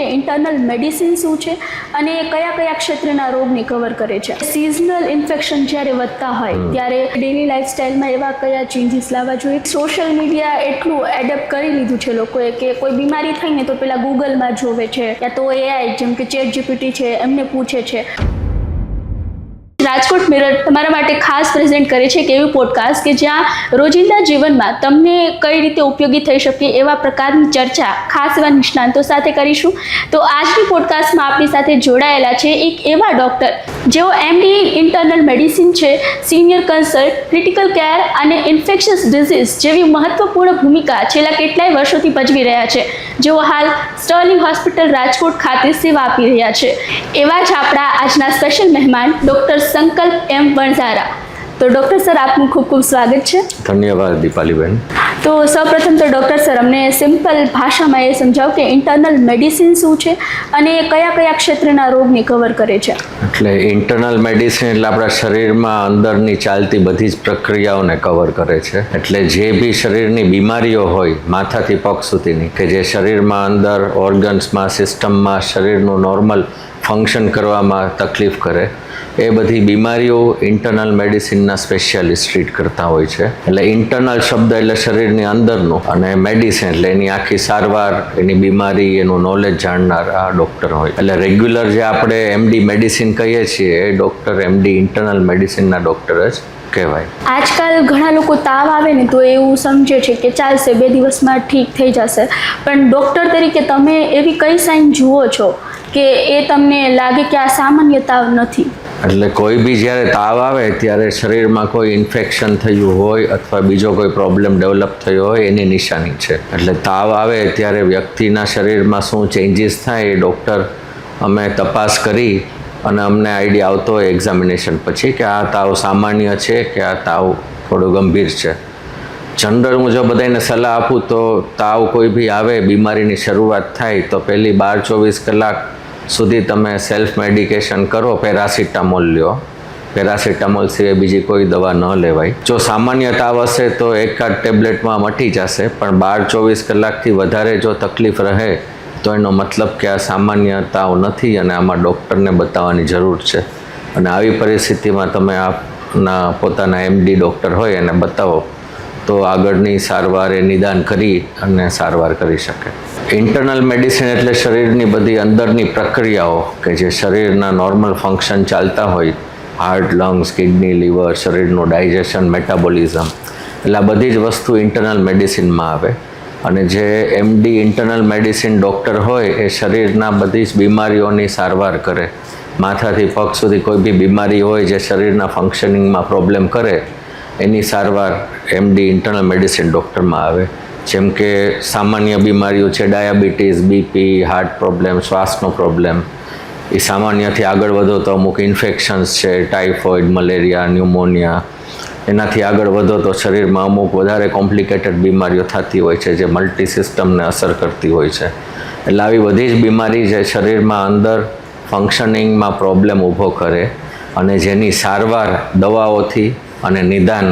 કે internal medicine શું છે અને કયા કયા ક્ષેત્રના રોગને કવર કરે છે. સિઝનલ ઇન્ફેક્શન જ્યારે વધતા હોય ત્યારે ડેલી લાઇફસ્ટાઇલમાં એવા કયા ચેન્જીસ લાવવા જોઈએ. સોશિયલ મીડિયા એટલું એડપ્ટ કરી લીધું છે લોકોએ કે કોઈ બીમારી થાય ને તો પેલા ગૂગલમાં જોવે છે યા તો એઆઈ જેમ કે ChatGPT છે એમને પૂછે છે. રાજકોટ મિરર તમારા માટે ખાસ પ્રેઝન્ટ કરે છે કે એવું પોડકાસ્ટ કે જ્યાં રોજિંદા જીવનમાં તમને કઈ રીતે ઉપયોગી થઈ શકે એવા પ્રકારની ચર્ચા ખાસ એવા નિષ્ણાંતો સાથે કરીશું. તો આજની પોડકાસ્ટમાં આપણી સાથે જોડાયેલા છે એક એવા ડૉક્ટર જેઓ MD ઇન્ટરનલ મેડિસિન છે, સિનિયર કન્સલ્ટ, ક્રિટિકલ કેર અને ઇન્ફેક્શિયસ ડિઝીઝ જેવી મહત્વપૂર્ણ ભૂમિકા છેલ્લા કેટલાય વર્ષોથી ભજવી રહ્યા છે, જેઓ હાલ સ્ટર્લિંગ હોસ્પિટલ રાજકોટ ખાતે સેવા આપી રહ્યા છે. એવા જ આપણા આજના સ્પેશિયલ મહેમાન ડૉક્ટર સંકલ્પ M વણઝારા. તો ડૉક્ટર સર, આપનું ખૂબ ખૂબ સ્વાગત છે. ધન્યવાદ દીપાલીબેન. તો સૌપ્રથમ તો ડૉક્ટર સર, અમને સિમ્પલ ભાષામાં એ સમજાવો કે ઇન્ટરનલ મેડિસિન શું છે અને કયા કયા ક્ષેત્રના રોગને કવર કરે છે. એટલે ઇન્ટરનલ મેડિસિન એટલે આપણા શરીરમાં અંદરની ચાલતી બધી જ પ્રક્રિયાઓને કવર કરે છે. એટલે જે બી શરીરની બીમારીઓ હોય માથાથી પગ સુધીની કે જે શરીરમાં અંદર ઓર્ગન્સમાં, સિસ્ટમમાં શરીરનું નોર્મલ ફંક્શન કરવામાં તકલીફ કરે એ બધી બીમારીઓ ઇન્ટરનલ મેડિસિનના સ્પેશિયાલિસ્ટ ટ્રીટ કરતા હોય છે. એટલે ઇન્ટરનલ શબ્દ એટલે શરીરની અંદરનું અને મેડિસિન એટલે એની આખી સારવાર, એની બીમારી, એનું નોલેજ જાણનાર આ ડૉક્ટર હોય. એટલે રેગ્યુલર જે આપણે MD મેડિસિન કહીએ છીએ એ ડૉક્ટર MD ઇન્ટરનલ મેડિસિનના ડૉક્ટર જ કહેવાય. આજકાલ ઘણા લોકો તાવ આવે ને તો એવું સમજે છે કે ચાલશે, 2 દિવસમાં ઠીક થઈ જશે, પણ ડૉક્ટર તરીકે તમે એવી કઈ સાઇન જુઓ છો કે એ તમને લાગે કે આ સામાન્ય તાવ નથી? એટલે કોઈ બી જ્યારે તાવ આવે ત્યારે શરીરમાં કોઈ ઇન્ફેક્શન થયું હોય અથવા બીજો કોઈ પ્રોબ્લેમ ડેવલપ થયો હોય એની નિશાની છે. એટલે તાવ આવે ત્યારે વ્યક્તિના શરીરમાં શું ચેન્જીસ થાય એ ડૉક્ટર અમે તપાસ કરી અને અમને આઈડિયા આવતો હોય એક્ઝામિનેશન પછી કે આ તાવ સામાન્ય છે કે આ તાવ થોડો ગંભીર છે. જનરલ મુજબ બધાને સલાહ આપું તો તાવ કોઈ બી આવે, બીમારીની શરૂઆત થાય તો પહેલી 12-24 કલાક સુધી તમે સેલ્ફ મેડિકેશન કરો, પેરાસિટામોલ લ્યો. પેરાસિટામોલ સિવાય બીજી કોઈ દવા ન લેવાય. જો સામાન્ય તાવ હશે તો એકાદ ટેબ્લેટમાં મટી જશે, પણ 12-24 કલાકથી વધારે જો તકલીફ રહે તો એનો મતલબ કે આ સામાન્ય તાવ નથી અને આમાં ડૉક્ટરને બતાવવાની જરૂર છે. અને આવી પરિસ્થિતિમાં તમે આપના પોતાના MD ડૉક્ટર હોય એને બતાવો તો આગળની સારવાર એ નિદાન કરી અને સારવાર કરી શકે. ઇન્ટરનલ મેડિસિન એટલે શરીરની બધી અંદરની પ્રક્રિયાઓ કે જે શરીરના નોર્મલ ફંક્શન ચાલતા હોય, હાર્ટ, લંગ્સ, કિડની, લીવર, શરીરનું ડાયજેશન, મેટાબોલિઝમ, એટલે આ બધી જ વસ્તુ ઇન્ટરનલ મેડિસિનમાં આવે. અને જે MD ઇન્ટરનલ મેડિસિન ડૉક્ટર હોય એ શરીરના બધી જ બીમારીઓની સારવાર કરે. માથાથી પગ સુધી કોઈ બી બીમારી હોય જે શરીરના ફંક્શનિંગમાં પ્રોબ્લેમ કરે એની સારવાર MD ઇન્ટરનલ મેડિસિન ડૉક્ટરમાં આવે. જેમ કે સામાન્ય બીમારીઓ છે, ડાયાબિટીસ, BP, હાર્ટ પ્રોબ્લેમ, શ્વાસનો પ્રોબ્લેમ. એ સામાન્યથી આગળ વધો તો અમુક ઇન્ફેક્શન્સ છે, ટાઇફોઇડ, મલેરિયા, ન્યુમોનિયા. એનાથી આગળ વધો તો શરીરમાં અમુક વધારે કોમ્પ્લિકેટેડ બીમારીઓ થતી હોય છે જે મલ્ટી સિસ્ટમને અસર કરતી હોય છે. એટલે આવી બધી જ બીમારી જે શરીરમાં અંદર ફંક્શનિંગમાં પ્રોબ્લેમ ઊભો કરે અને જેની સારવાર દવાઓથી અને નિદાન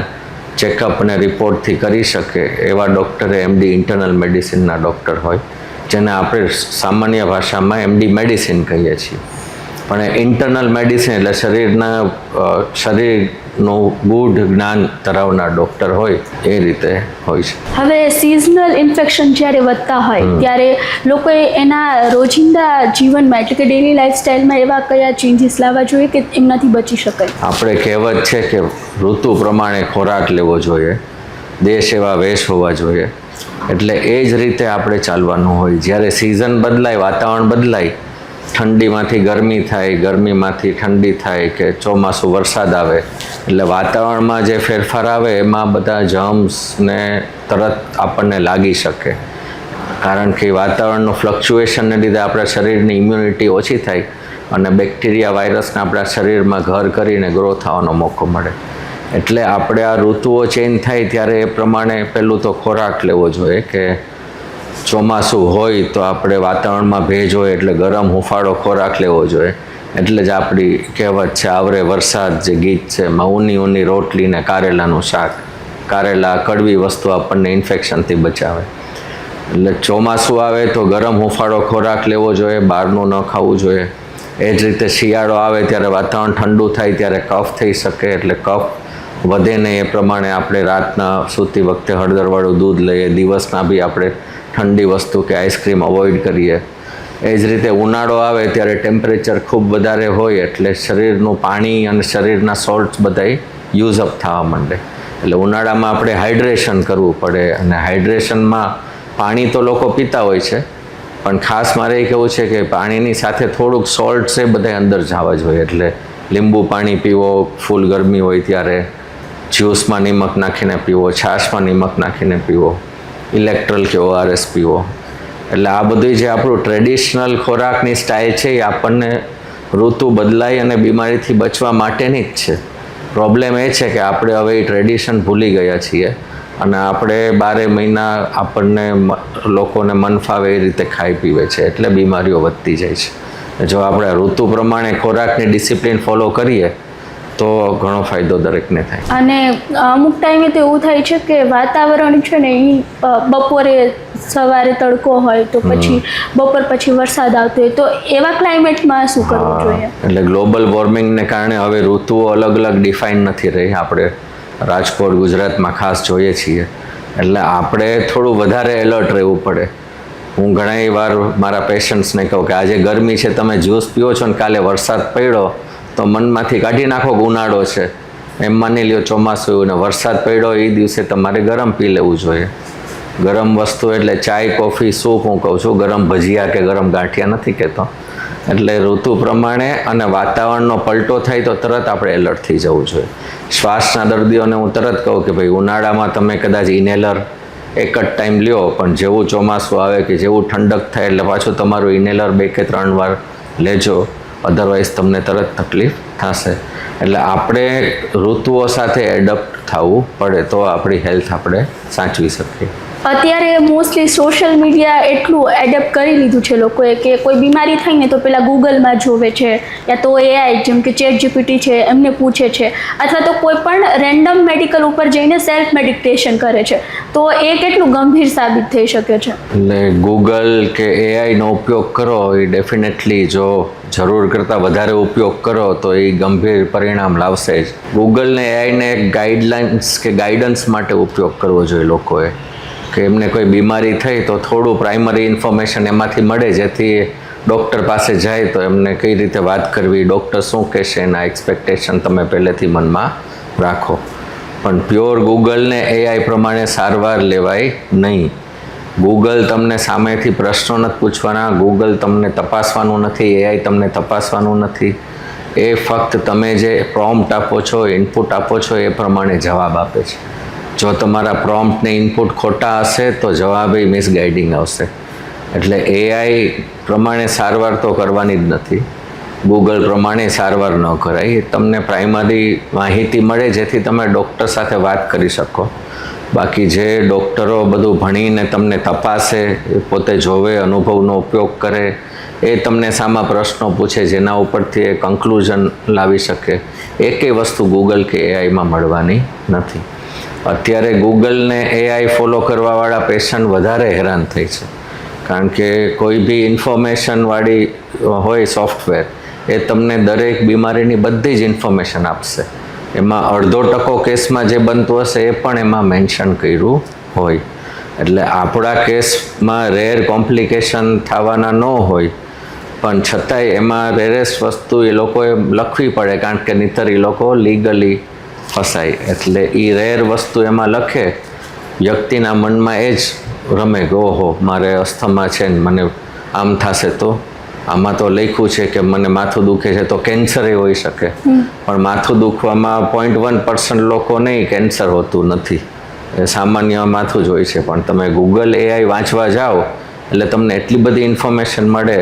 ચેકઅપ અને રિપોર્ટથી કરી શકે એવા ડૉક્ટરે MD ઇન્ટરનલ મેડિસિનના ડૉક્ટર હોય, જેને આપણે સામાન્ય ભાષામાં MD મેડિસિન કહીએ છીએ. પણ ઇન્ટરનલ મેડિસિન એટલે શરીરનું ગૂઢ જ્ઞાન ધરાવનાર ડૉક્ટર હોય એ રીતે હોય છે. હવે સિઝનલ ઇન્ફેક્શન જ્યારે વધતા હોય ત્યારે લોકોએ એના રોજિંદા જીવનમાં એટલે કે ડેલી લાઇફસ્ટાઇલમાં એવા કયા ચેન્જીસ લાવવા જોઈએ કે એમનાથી બચી શકાય? આપણે કહેવત છે કે ઋતુ પ્રમાણે ખોરાક લેવો જોઈએ, દેશ એવા વેશ હોવા જોઈએ. એટલે એ જ રીતે આપણે ચાલવાનું હોય. જ્યારે સિઝન બદલાય, વાતાવરણ બદલાય, ઠંડીમાંથી ગરમી થાય, ગરમીમાંથી ઠંડી થાય કે ચોમાસું વરસાદ આવે, એટલે વાતાવરણમાં જે ફેરફાર આવે એમાં બધા જર્મ્સને તરત આપણને લાગી શકે. કારણ કે વાતાવરણનું ફ્લક્ચ્યુએશનને લીધે આપણા શરીરની ઇમ્યુનિટી ઓછી થાય અને બેક્ટેરિયા, વાયરસને આપણા શરીરમાં ઘર કરીને ગ્રો થવાનો મોકો મળે. એટલે આપણે આ ઋતુઓ ચેન્જ થાય ત્યારે એ પ્રમાણે પહેલું તો ખોરાક લેવો જોઈએ કે ચોમાસું હોય તો આપણે વાતાવરણમાં ભેજ હોય એટલે ગરમ હુંફાળો ખોરાક લેવો જોઈએ. એટલે જ આપણી કહેવત છે, આવરે વરસાદ જે ગીત છે, એમાં ઊની રોટલી ને કારેલાનું શાક. કારેલા કડવી વસ્તુ આપણને ઇન્ફેક્શનથી બચાવે. એટલે ચોમાસું આવે તો ગરમ હુંફાળો ખોરાક લેવો જોઈએ, બહારનું ન ખાવું જોઈએ. એ જ રીતે શિયાળો આવે ત્યારે વાતાવરણ ઠંડુ થાય ત્યારે કફ થઈ શકે, એટલે કફ વધે નહીં એ પ્રમાણે આપણે રાતના સૂતી વખતે હળદરવાળું દૂધ લઈએ, દિવસના બી આપણે ઠંડી વસ્તુ કે આઈસ્ક્રીમ અવોઇડ કરીએ. એ જ રીતે ઉનાળો આવે ત્યારે ટેમ્પરેચર ખૂબ વધારે હોય એટલે શરીરનું પાણી અને શરીરના સોલ્ટ્સ બધાય યુઝઅપ થવા માંડે. એટલે ઉનાળામાં આપણે હાઇડ્રેશન કરવું પડે, અને હાઇડ્રેશનમાં પાણી તો લોકો પીતા હોય છે, પણ ખાસ મારે એ કહેવું છે કે પાણીની સાથે થોડુંક સોલ્ટ્સ એ બધા અંદર જવા જોઈએ. એટલે લીંબુ પાણી પીવો ફૂલ ગરમી હોય ત્યારે, જ્યુસમાં નિમક નાખીને પીવો, છાશમાં નિમક નાખીને પીવો, ઇલેક્ટ્રોલ કે ORS પીવો. એટલે આ બધી જે આપણું ટ્રેડિશનલ ખોરાકની સ્ટાઇલ છે એ આપણને ઋતુ બદલાય અને બીમારીથી બચવા માટેની જ છે. પ્રોબ્લેમ એ છે કે આપણે હવે એ ટ્રેડિશન ભૂલી ગયા છીએ અને આપણે 12 મહિના આપણને લોકોને મન ફાવે એ રીતે ખાઈ પીવે છે, એટલે બીમારીઓ વધતી જાય છે. જો આપણે ઋતુ પ્રમાણે ખોરાકની ડિસિપ્લિન ફોલો કરીએ તો ઘણો ફાયદો દરેકને થાય. અને અમુક ટાઈમે તો એવું થાય છે કે વાતાવરણ છે ને એ બપોરે સવારે તડકો હોય તો પછી બપોર પછી વરસાદ આવતો હોય, તો એવા ક્લાઇમેટમાં શું કરવું જોઈએ? એટલે ગ્લોબલ વોર્મિંગને કારણે હવે ઋતુઓ અલગ અલગ ડિફાઇન નથી રહી. આપણે રાજકોટ ગુજરાતમાં ખાસ જોઈએ છીએ, એટલે આપણે થોડું વધારે એલર્ટ રહેવું પડે. હું ઘણી વાર મારા પેશન્ટ્સને કહું કે આજે ગરમી છે, તમે જ્યુસ પીવો છો ને કાલે વરસાદ પડ્યો તો મનમાંથી કાઢી નાખો કે ઉનાળો છે, એમ માની લ્યો ચોમાસું ને વરસાદ પડ્યો એ દિવસે તમારે ગરમ પી લેવું જોઈએ. ગરમ વસ્તુ એટલે ચાય કોફી સૂપ હું કહું છું, ગરમ ભજીયા કે ગરમ ગાંઠિયા નથી કહેતો. એટલે ઋતુ પ્રમાણે અને વાતાવરણનો પલટો થાય તો તરત આપણે એલર્ટ થઈ જવું જોઈએ. શ્વાસના દર્દીઓને હું તરત કહું કે ભાઈ ઉનાળામાં તમે કદાચ ઇન્હેલર એક જ ટાઈમ લ્યો, પણ જેવું ચોમાસું આવે કે જેવું ઠંડક થાય એટલે પાછું તમારું ઇન્હેલર 2 કે 3 વાર લેજો, અધરવાઇઝ તમને તરત તકલીફ થશે. એટલે આપણે ઋતુઓ સાથે એડપ્ટ થવું પડે તો આપણી હેલ્થ આપણે સાચવી શકીએ. અત્યારે મોસ્ટલી સોશિયલ મીડિયા એટલું એડેપ્ટ કરી લીધું છે લોકોએ કે કોઈ બીમારી થાય ને તો પેલા ગૂગલમાં જોવે છે, યા તો AI જેમ કે ChatGPT છે એમને પૂછે છે, અથવા તો કોઈ પણ રેન્ડમ મેડિકલ ઉપર જઈને સેલ્ફ મેડિટેશન કરે છે. તો એ કેટલું ગંભીર સાબિત થઈ શકે છે? એટલે ગૂગલ કે AIનો ઉપયોગ કરો એ ડેફિનેટલી જો જરૂર કરતાં વધારે ઉપયોગ કરો તો એ ગંભીર પરિણામ લાવશે જ. ગૂગલને AIને એક ગાઈડલાઇન્સ કે ગાઈડન્સ માટે ઉપયોગ કરવો જોઈએ લોકોએ, કે એમને કોઈ બીમારી થઈ તો થોડું પ્રાઇમરી ઇન્ફોર્મેશન એમાંથી મળે, જેથી ડૉક્ટર પાસે જાય તો એમને કઈ રીતે વાત કરવી, ડૉક્ટર શું કહેશે એના એક્સપેક્ટેશન તમે પહેલેથી મનમાં રાખો. પણ પ્યોર ગૂગલને AI પ્રમાણે સારવાર લેવાય નહીં. ગૂગલ તમને સામેથી પ્રશ્નો નથી પૂછવાના, ગૂગલ તમને તપાસવાનું નથી, AI તમને તપાસવાનું નથી. એ ફક્ત તમે જે પ્રોમ્પ્ટ આપો છો, ઇનપુટ આપો છો એ પ્રમાણે જવાબ આપે છે. જો તમારા પ્રોમ્પ્ટ ને ઇનપુટ ખોટા હશે તો જવાબ એ મિસગાઇડિંગ આવશે. એટલે AI પ્રમાણે સારવાર તો કરવાની જ નથી, ગૂગલ પ્રમાણે સારવાર ન કરાય. તમને પ્રાઇમરી માહિતી મળે જેથી તમે ડૉક્ટર સાથે વાત કરી શકો. બાકી જે ડૉક્ટરો બધું ભણીને તમને તપાસે, પોતે જોવે, અનુભવનો ઉપયોગ કરે, એ તમને સામા પ્રશ્નો પૂછે જેના ઉપરથી એ કન્ક્લુઝન લાવી શકે, એકેય વસ્તુ ગૂગલ કે AIમાં મળવાની નથી. અત્યારે ગૂગલને AI ફોલો કરવાવાળા પેશન્ટ વધારે હેરાન થાય છે, કારણ કે કોઈ બી ઇન્ફોર્મેશનવાળી હોય સોફ્ટવેર, એ તમને દરેક બીમારીની બધી જ ઇન્ફોર્મેશન આપશે. એમાં 0.5% કેસમાં જે બનતું હશે એ પણ એમાં મેન્શન કર્યું હોય. એટલે આપણા કેસમાં રેર કોમ્પ્લિકેશન થવાના ન હોય, પણ છતાંય એમાં રેરેસ્ટ વસ્તુ એ લોકોએ લખવી પડે, કારણ કે નહીંતર એ લોકો લીગલી ફસાય. એટલે એ રેર વસ્તુ એમાં લખે, વ્યક્તિના મનમાં એ જ રમે કે ઓહો મારે અસ્થમા છે ને મને આમ થશે, તો આમાં તો લખ્યું છે કે મને માથું દુખે છે તો કેન્સર એ હોઈ શકે. પણ માથું દુખવામાં 0.1% લોકો નહીં કેન્સર હોતું નથી, એ સામાન્ય માથું જ હોય છે. પણ તમે ગૂગલ AI વાંચવા જાઓ એટલે તમને એટલી બધી ઇન્ફોર્મેશન મળે,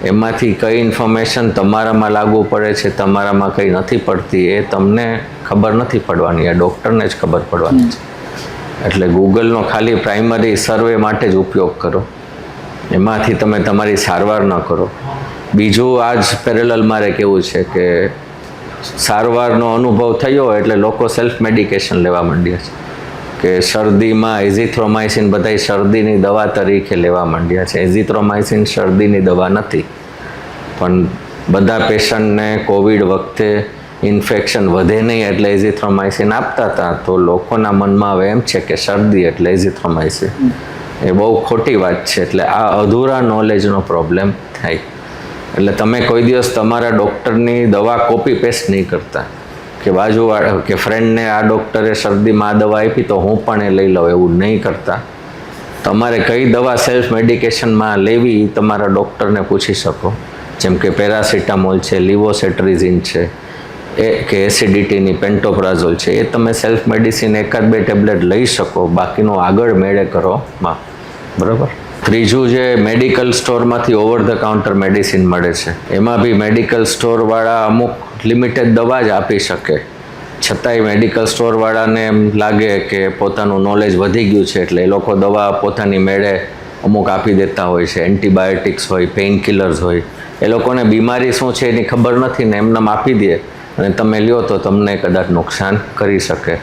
એમાંથી કઈ ઇન્ફોર્મેશન તમારામાં લાગુ પડે છે, તમારામાં કઈ નથી પડતી, એ તમને ખબર નથી પડવાની, આ ડૉક્ટરને જ ખબર પડવાની છે. એટલે ગૂગલનો ખાલી પ્રાઇમરી સર્વે માટે જ ઉપયોગ કરો, એમાંથી તમે તમારી સારવાર ન કરો. બીજું આ જ પેરેલલ મારે કેવું છે કે સારવારનો અનુભવ થયો એટલે લોકો સેલ્ફ મેડિકેશન લેવા માંડ્યા છે. કે શરદીમાં એઝિથ્રોમાઇસિન બધાય શરદીની દવા તરીકે લેવા માંડ્યા છે. એઝિથ્રોમાઇસિન શરદીની દવા નથી, પણ બધા પેશન્ટને કોવિડ વખતે ઇન્ફેક્શન વધે નહીં એટલે એઝિથ્રોમાઇસિન આપતા હતા, તો લોકોના મનમાં હવે એમ છે કે શરદી એટલે એઝિથ્રોમાઇસિન. એ બહુ ખોટી વાત છે. એટલે આ અધૂરા નોલેજનો પ્રોબ્લેમ થાય. એટલે તમે કોઈ દિવસ તમારા ડૉક્ટરની દવા કોપી પેસ્ટ નહીં કરતા કે બાજુવાળા કે ફ્રેન્ડને આ ડૉક્ટરે શરદીમાં આ દવા આપી તો હું પણ એ લઈ લઉં, એવું નહીં કરતા. તમારે કઈ દવા સેલ્ફ મેડિકેશનમાં લેવી એ તમારા ડૉક્ટરને પૂછી શકો. જેમ કે પેરાસિટામોલ છે, લિવોસેટ્રિઝિન છે, કે એસિડિટીની પેન્ટોપ્રાઝોલ છે, એ તમે સેલ્ફ મેડિસિન 1-2 ટેબ્લેટ લઈ શકો, બાકીનું આગળ મેળે કરો માં. બરાબર. ત્રીજું, જે મેડિકલ સ્ટોરમાંથી ઓવર ધ કાઉન્ટર મેડિસિન મળે છે, એમાં બી મેડિકલ સ્ટોરવાળા અમુક લિમિટેડ દવા જ આપી શકે. છતાંય મેડિકલ સ્ટોરવાળાને એમ લાગે કે પોતાનું નોલેજ વધી ગયું છે એટલે એ લોકો દવા પોતાની મેળે અમુક આપી દેતા હોય છે. એન્ટીબાયોટિક્સ હોય, પેઇન કિલર્સ હોય, એ લોકોને બીમારી શું છે એની ખબર નથી ને એમને આપી દે અને તમે લ્યો તો તમને કદાચ નુકસાન કરી શકે.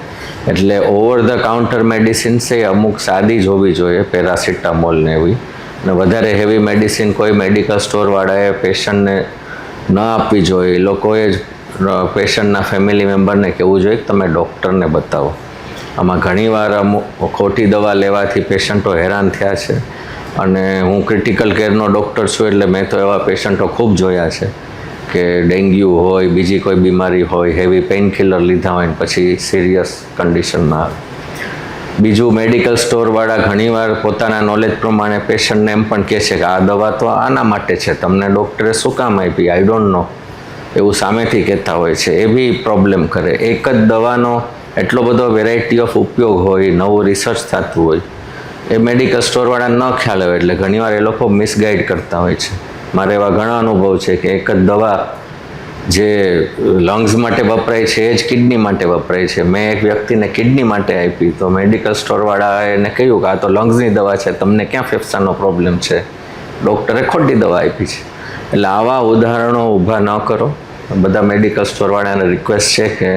એટલે ઓવર ધ કાઉન્ટર મેડિસિન્સ એ અમુક સાદી જ હોવી જોઈએ, પેરાસિટામોલ ને એવી. અને વધારે હેવી મેડિસિન કોઈ મેડિકલ સ્ટોરવાળાએ પેશન્ટને ન આપવી જોઈએ. લોકોએ જ પેશન્ટના ફેમિલી મેમ્બરને કહેવું જોઈએ કે તમે ડૉક્ટરને બતાવો. આમાં ઘણીવાર અમુક ખોટી દવા લેવાથી પેશન્ટો હેરાન થયા છે. અને હું ક્રિટિકલ કેરનો ડૉક્ટર છું એટલે મેં તો એવા પેશન્ટો ખૂબ જોયા છે કે ડેન્ગ્યુ હોય, બીજી કોઈ બીમારી હોય, હેવી પેઇન કિલર લીધા હોય ને પછી સિરિયસ કન્ડિશનમાં આવે. બીજું, મેડિકલ સ્ટોરવાળા ઘણીવાર પોતાના નોલેજ પ્રમાણે પેશન્ટને એમ પણ કહે છે કે આ દવા તો આના માટે છે, તમને ડૉક્ટરે શું કામ આપી, આઈ ડોન્ટ નો, એવું સામેથી કહેતા હોય છે. એ બી પ્રોબ્લેમ કરે. એક જ દવાનો એટલો બધો વેરાયટી ઓફ ઉપયોગ હોય, નવું રિસર્ચ થતું હોય, એ મેડિકલ સ્ટોરવાળાને ન ખ્યાલ આવે એટલે ઘણીવાર એ લોકો મિસગાઈડ કરતા હોય છે. મારે એવા ઘણા અનુભવ છે કે એક જ દવા જે લંગ્સ માટે વપરાય છે એ જ કિડની માટે વપરાય છે. મેં એક વ્યક્તિને કિડની માટે આપી તો મેડિકલ સ્ટોરવાળાએ એને કહ્યું કે આ તો લંગ્સની દવા છે, તમને ક્યાં ફેફસાનો પ્રોબ્લેમ છે, ડૉક્ટરે ખોટી દવા આપી છે. એટલે આવા ઉદાહરણો ઊભા ન કરો. બધા મેડિકલ સ્ટોરવાળાને રિક્વેસ્ટ છે કે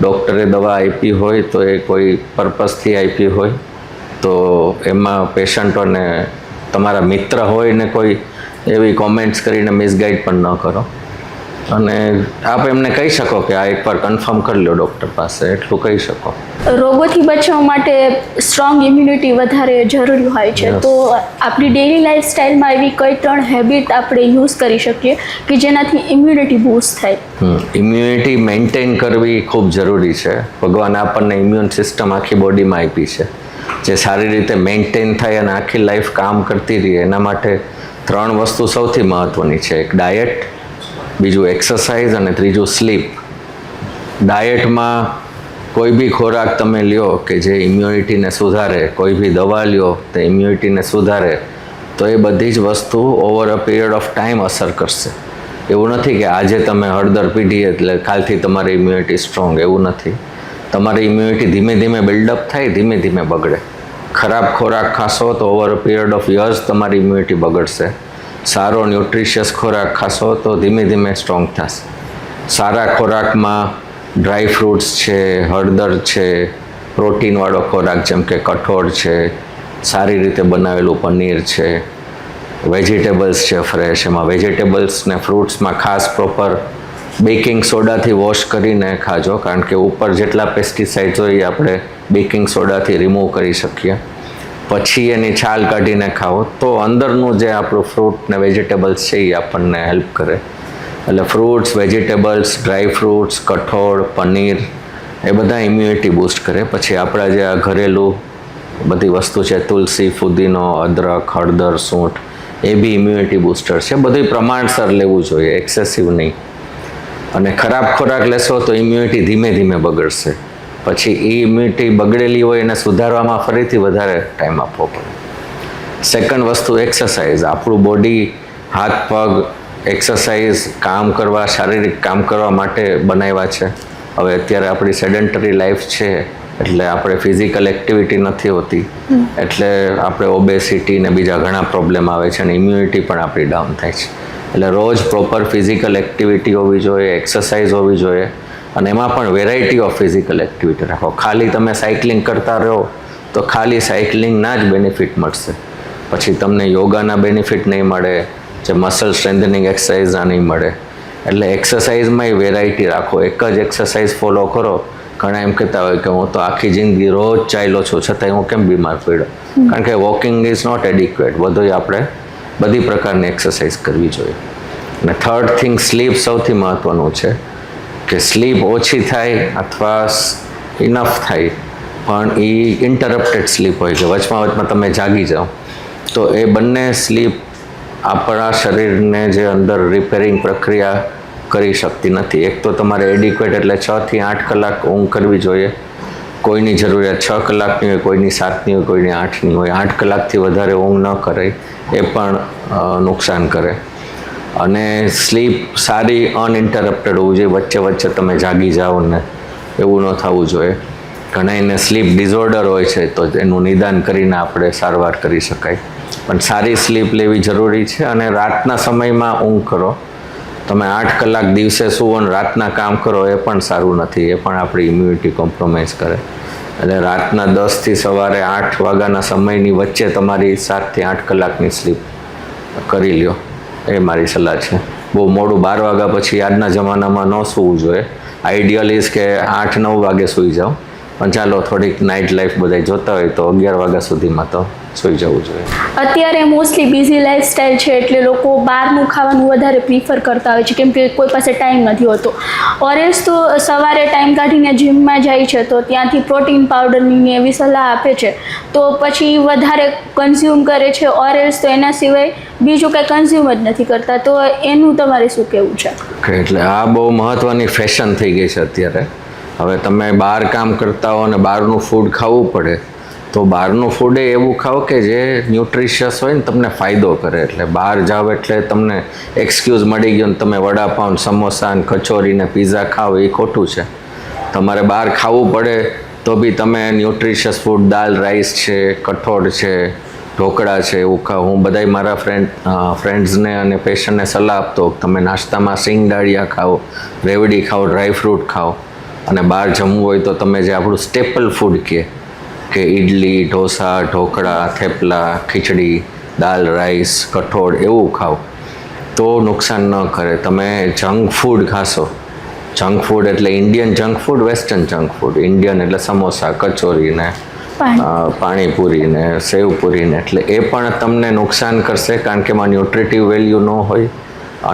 ડૉક્ટરે દવા આપી હોય તો એ કોઈ પર્પઝથી આપી હોય તો એમાં પેશન્ટોને, તમારા મિત્ર હોય ને કોઈ, એવી કોમેન્ટ્સ કરીને મિસગાઈડ પણ ન કરો. અને આપ એમને કહી શકો કે આ એકવાર કન્ફર્મ કરી લો ડૉક્ટર પાસે, એટલું કહી શકો. રોગોથી બચવા માટે સ્ટ્રોંગ ઇમ્યુનિટી વધારે જરૂરી હોય છે. Yes. તો આપણી ડેઇલી લાઈફસ્ટાઈલમાં એવી કઈ 3 હેબિટ આપણે યુઝ કરી શકીએ કે જેનાથી ઇમ્યુનિટી બૂસ્ટ થાય? ઇમ્યુનિટી મેન્ટેન કરવી ખૂબ જરૂરી છે. ભગવાન આપણને ઇમ્યુન સિસ્ટમ આખી બોડીમાં આપી છે, જે સારી રીતે મેન્ટેન થાય અને આખી લાઈફ કામ કરતી રહે. એના માટે 3 વસ્તુ સૌથી મહત્ત્વની છે. એક ડાયટ, બીજું એક્સરસાઇઝ અને ત્રીજું સ્લીપ. ડાયટમાં કોઈ બી ખોરાક તમે લ્યો કે જે ઇમ્યુનિટીને સુધારે, કોઈ બી દવા લ્યો તે ઇમ્યુનિટીને સુધારે, તો એ બધી જ વસ્તુ over a period of time અસર કરશે. એવું નથી કે આજે તમે હળદર પીધી એટલે કાલથી તમારી ઇમ્યુનિટી સ્ટ્રોંગ, એવું નથી. તમારી ઇમ્યુનિટી ધીમે ધીમે બિલ્ડઅપ થાય, ધીમે ધીમે બગડે. ખરાબ ખોરાક ખાશો તો over a period of years તમારી ઇમ્યુનિટી બગડશે. સારો ન્યુટ્રિશિયસ ખોરાક ખાશો તો ધીમે ધીમે સ્ટ્રોંગ થશે. સારા ખોરાકમાં ડ્રાય ફ્રૂટ્સ છે, હળદર છે, પ્રોટીનવાળો ખોરાક જેમ કે કઠોળ છે, સારી રીતે બનાવેલું પનીર છે, વેજીટેબલ્સ છે ફ્રેશ. એમાં વેજીટેબલ્સ ને ફ્રૂટ્સમાં ખાસ પ્રોપર બેકિંગ સોડાથી વોશ કરીને ખાજો, કારણ કે ઉપર જેટલા પેસ્ટિસાઇડ્સ હોય એ આપણે બેકિંગ સોડાથી રિમૂવ કરી શકીએ. પછી એની છાલ કાઢીને ખાઓ તો અંદરનું જે આપણું ફ્રૂટ ને વેજીટેબલ્સ છે એ આપણને હેલ્પ કરે. એટલે ફ્રૂટ્સ, વેજીટેબલ્સ, ડ્રાય ફ્રૂટ્સ, કઠોળ, પનીર, એ બધા ઇમ્યુનિટી બૂસ્ટ કરે. પછી આપણા જે આ ઘરેલું બધી વસ્તુ છે, તુલસી, ફુદીનો, અદરક, હળદર, સૂંઠ, એ બી ઇમ્યુનિટી બૂસ્ટર છે. બધું પ્રમાણસર લેવું જોઈએ, એક્સેસિવ નહીં. અને ખરાબ ખોરાક લેશો તો ઇમ્યુનિટી ધીમે ધીમે બગડશે. પછી એ ઇમ્યુનિટી બગડેલી હોય એને સુધારવામાં ફરીથી વધારે ટાઈમ આપવો પડે. સેકન્ડ વસ્તુ એક્સરસાઇઝ. આપણું બોડી, હાથ પગ એક્સરસાઇઝ, કામ કરવા, શારીરિક કામ કરવા માટે બનાવ્યા છે. હવે અત્યારે આપણી સેડેન્ટરી લાઈફ છે એટલે આપણે ફિઝિકલ એક્ટિવિટી નથી હોતી, એટલે આપણે ઓબેસિટી ને બીજા ઘણા પ્રોબ્લેમ આવે છે અને ઇમ્યુનિટી પણ આપણી ડાઉન થાય છે. એટલે રોજ પ્રોપર ફિઝિકલ એક્ટિવિટી હોવી જોઈએ, એક્સરસાઇઝ હોવી જોઈએ. અને એમાં પણ વેરાયટી ઓફ ફિઝિકલ એક્ટિવિટી રાખો. ખાલી તમે સાયકલિંગ કરતા રહો તો ખાલી સાયકલિંગના જ બેનિફિટ મળશે, પછી તમને યોગાના બેનિફિટ નહીં મળે, જે મસલ સ્ટ્રેન્થનિંગ એક્સરસાઇઝના નહીં મળે. એટલે એક્સરસાઇઝમાંય વેરાયટી રાખો. એક જ એક્સરસાઇઝ ફોલો કરો. ઘણા એમ કહેતા હોય કે હું તો આખી જિંદગી રોજ ચાલ્યો છું છતાંય હું કેમ બીમાર પડ્યો, કારણ કે વોકિંગ ઇઝ નોટ એડિક્વેટ. બધું આપણે બધી પ્રકારની એક્સરસાઇઝ કરવી જોઈએ. અને થર્ડ થિંગ, સ્લીપ સૌથી મહત્ત્વનું છે, કે સ્લીપ ઓછી થાય અથવા ઇનફ થાય પણ એ ઇન્ટરપ્ટેડ સ્લીપ હોય છે, વચમાં તમે જાગી જાઓ, તો એ બંને સ્લીપ આપણા શરીરને જે અંદર રિપેરિંગ પ્રક્રિયા કરી શકતી નથી. એક તો તમારે એડિક્વેટ એટલે 6 થી 8 કલાક ઊંઘ કરવી જોઈએ. કોઈની જરૂરિયાત 6 કલાકની હોય, કોઈની 7ની હોય, કોઈની 8ની હોય. 8 કલાકથી વધારે ઊંઘ ન કરે એ પણ નુકસાન કરે. અને સ્લીપ સારી અનઇન્ટરપ્ટેડ હોવું જોઈએ, વચ્ચે વચ્ચે તમે જાગી જાઓ ને એવું ન થવું જોઈએ. ઘણાને સ્લીપ ડિઝોર્ડર હોય છે તો એનું નિદાન કરીને આપણે સારવાર કરી શકાય. પણ સારી સ્લીપ લેવી જરૂરી છે. અને રાતના સમયમાં ઊંઘ કરો. તમે 8 કલાક દિવસે સુવો અને રાતના કામ કરો એ પણ સારું નથી, એ પણ આપણી ઇમ્યુનિટી કોમ્પ્રોમાઇઝ કરે. એટલે રાતના 10 થી સવારે 8 વાગ્યાના સમયની વચ્ચે તમારી 7 થી 8 કલાકની સ્લીપ કરી લ્યો, એ મારી સલાહ છે. બહુ મોડું 12 વાગ્યા પછી આજના જમાનામાં ન સૂવું જોઈએ. આઈડિયલ ઇઝ કે 8-9 વાગે સૂઈ જાઓ, પણ ચાલો થોડીક નાઇટ લાઈફ બધા જોતા હોય તો 11 વાગ્યા સુધીમાં તો સૂઈ જવું જોઈએ. અત્યારે મોસ્ટલી બિઝી લાઈફસ્ટાઈલ છે એટલે લોકો બહારનું ખાવાનું વધારે પ્રિફર કરતા હોય છે, કેમ કે કોઈ પાસે ટાઈમ નથી હોતો. ઓરેન્જ તો સવારે ટાઈમ કાઢીને જીમમાં જાય છે તો ત્યાંથી પ્રોટીન પાવડરની એવી સલાહ આપે છે, તો પછી વધારે કન્ઝ્યુમ કરે છે. ઓરેન્જ તો એના સિવાય બીજું કંઈ કન્ઝ્યુમ જ નથી કરતા. તો એનું તમારે શું કહેવું છે? એટલે આ બહુ મહત્ત્વની ફેશન થઈ ગઈ છે અત્યારે. હવે તમે બહાર કામ કરતા હો અને બહારનું ફૂડ ખાવું પડે તો બહારનું ફૂડ એવું ખાઓ કે જે ન્યુટ્રિશિયસ હોય ને તમને ફાયદો કરે. એટલે બહાર જાઓ એટલે તમને એક્સક્યુઝ મળી ગયો ને તમે વડાપાઉં, સમોસા ને કચોરી ને પીઝા ખાઓ, એ ખોટું છે. તમારે બહાર ખાવું પડે તો બી તમે ન્યુટ્રિશિયસ ફૂડ, દાલ રાઈસ છે, કઠોળ છે, ઢોકળા છે, એવું ખાઓ. હું બધાય મારા ફ્રેન્ડ્સને અને પેશન્ટને સલાહ આપતો, તમે નાસ્તામાં સિંગ દાળિયા ખાઓ, રેવડી ખાઓ, ડ્રાયફ્રૂટ ખાઓ. અને બહાર જમવું હોય તો તમે જે આપણું સ્ટેપલ ફૂડ કે ઇડલી, ઢોસા, ઢોકળા, થેપલા, ખીચડી, દાલ રાઈસ, કઠોળ એવું ખાઓ તો નુકસાન ન કરે. તમે જંક ફૂડ ખાશો, જંક ફૂડ એટલે Indian junk food, western junk food. Indian એટલે સમોસા, કચોરી ને પાણીપુરી ને સેવપુરી ને, એટલે એ પણ તમને નુકસાન કરશે, કારણ કે એમાં ન્યુટ્રિટિવ વેલ્યુ ન હોય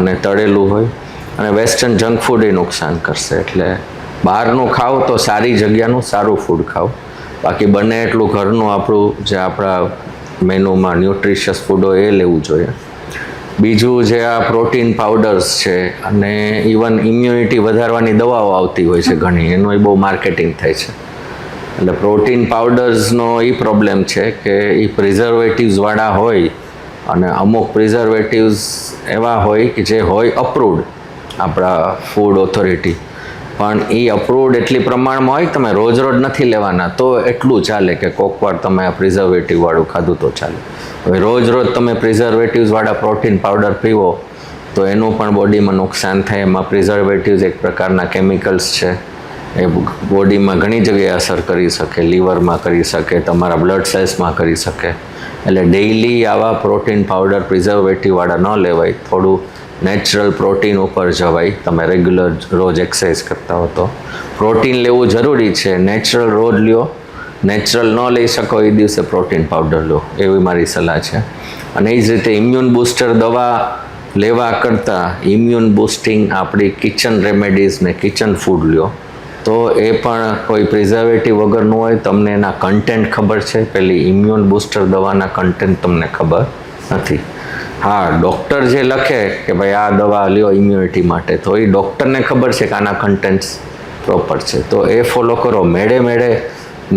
અને તળેલું હોય. અને વેસ્ટર્ન જંક ફૂડ એ નુકસાન કરશે. એટલે બહારનું ખાઓ તો સારી જગ્યાનું સારું ફૂડ ખાઓ. બાકી બને એટલું ઘરનું આપણું જે આપણા મેનુમાં ન્યુટ્રિશિયસ ફૂડ હોય એ લેવું જોઈએ. બીજું જે આ પ્રોટીન પાવડર્સ છે અને ઇવન ઇમ્યુનિટી વધારવાની દવાઓ આવતી હોય છે ઘણી, એનું બહુ માર્કેટિંગ થાય છે. એટલે પ્રોટીન પાવડર્સનો એ પ્રોબ્લેમ છે કે એ પ્રિઝર્વેટિવ્સવાળા હોય, અને અમુક પ્રિઝર્વેટિવ્સ એવા હોય કે જે હોય અપ્રૂવડ આપણા ફૂડ ઓથોરિટી, પણ એ અપ્રૂવડ એટલી પ્રમાણમાં હોય કે તમે રોજ રોજ નથી લેવાના તો એટલું ચાલે, કે કોકવાર તમે આ પ્રિઝર્વેટિવવાળું ખાધું તો ચાલે. હવે રોજ રોજ તમે પ્રિઝર્વેટિવ્સવાળા પ્રોટીન પાવડર પીવો તો એનું પણ બોડીમાં નુકસાન થાય. એમાં પ્રિઝર્વેટિવ્સ એક પ્રકારના કેમિકલ્સ છે, એ બોડીમાં ઘણી જગ્યાએ અસર કરી શકે, લીવરમાં કરી શકે, તમારા બ્લડ સેલ્સમાં કરી શકે. એટલે ડેઇલી આવા પ્રોટીન પાવડર પ્રિઝર્વેટિવવાળા ન લેવાય, થોડું નેચરલ પ્રોટીન ઉપર જવાય. તમે રેગ્યુલર રોજ એક્સરસાઇઝ કરતા હો તો પ્રોટીન લેવું જરૂરી છે. નેચરલ રોજ લ્યો, નેચરલ ન લઈ શકો એ દિવસે પ્રોટીન પાવડર લો, એવી મારી સલાહ છે. અને એ જ રીતે ઇમ્યુન બૂસ્ટર દવા લેવા કરતાં ઇમ્યુન બૂસ્ટિંગ આપણી કિચન રેમેડીઝ ને કિચન ફૂડ લ્યો તો એ પણ કોઈ પ્રિઝર્વેટિવ વગરનું હોય. તમને એના કન્ટેન્ટ ખબર છે, પેલી ઇમ્યુન બૂસ્ટર દવાના કન્ટેન્ટ તમને ખબર નથી. હા, ડૉક્ટર જે લખે કે ભાઈ આ દવા લ્યો ઇમ્યુનિટી માટે, તો એ ડૉક્ટરને ખબર છે કે આના કન્ટેન્ટ્સ પ્રોપર છે, તો એ ફોલો કરો. મેળે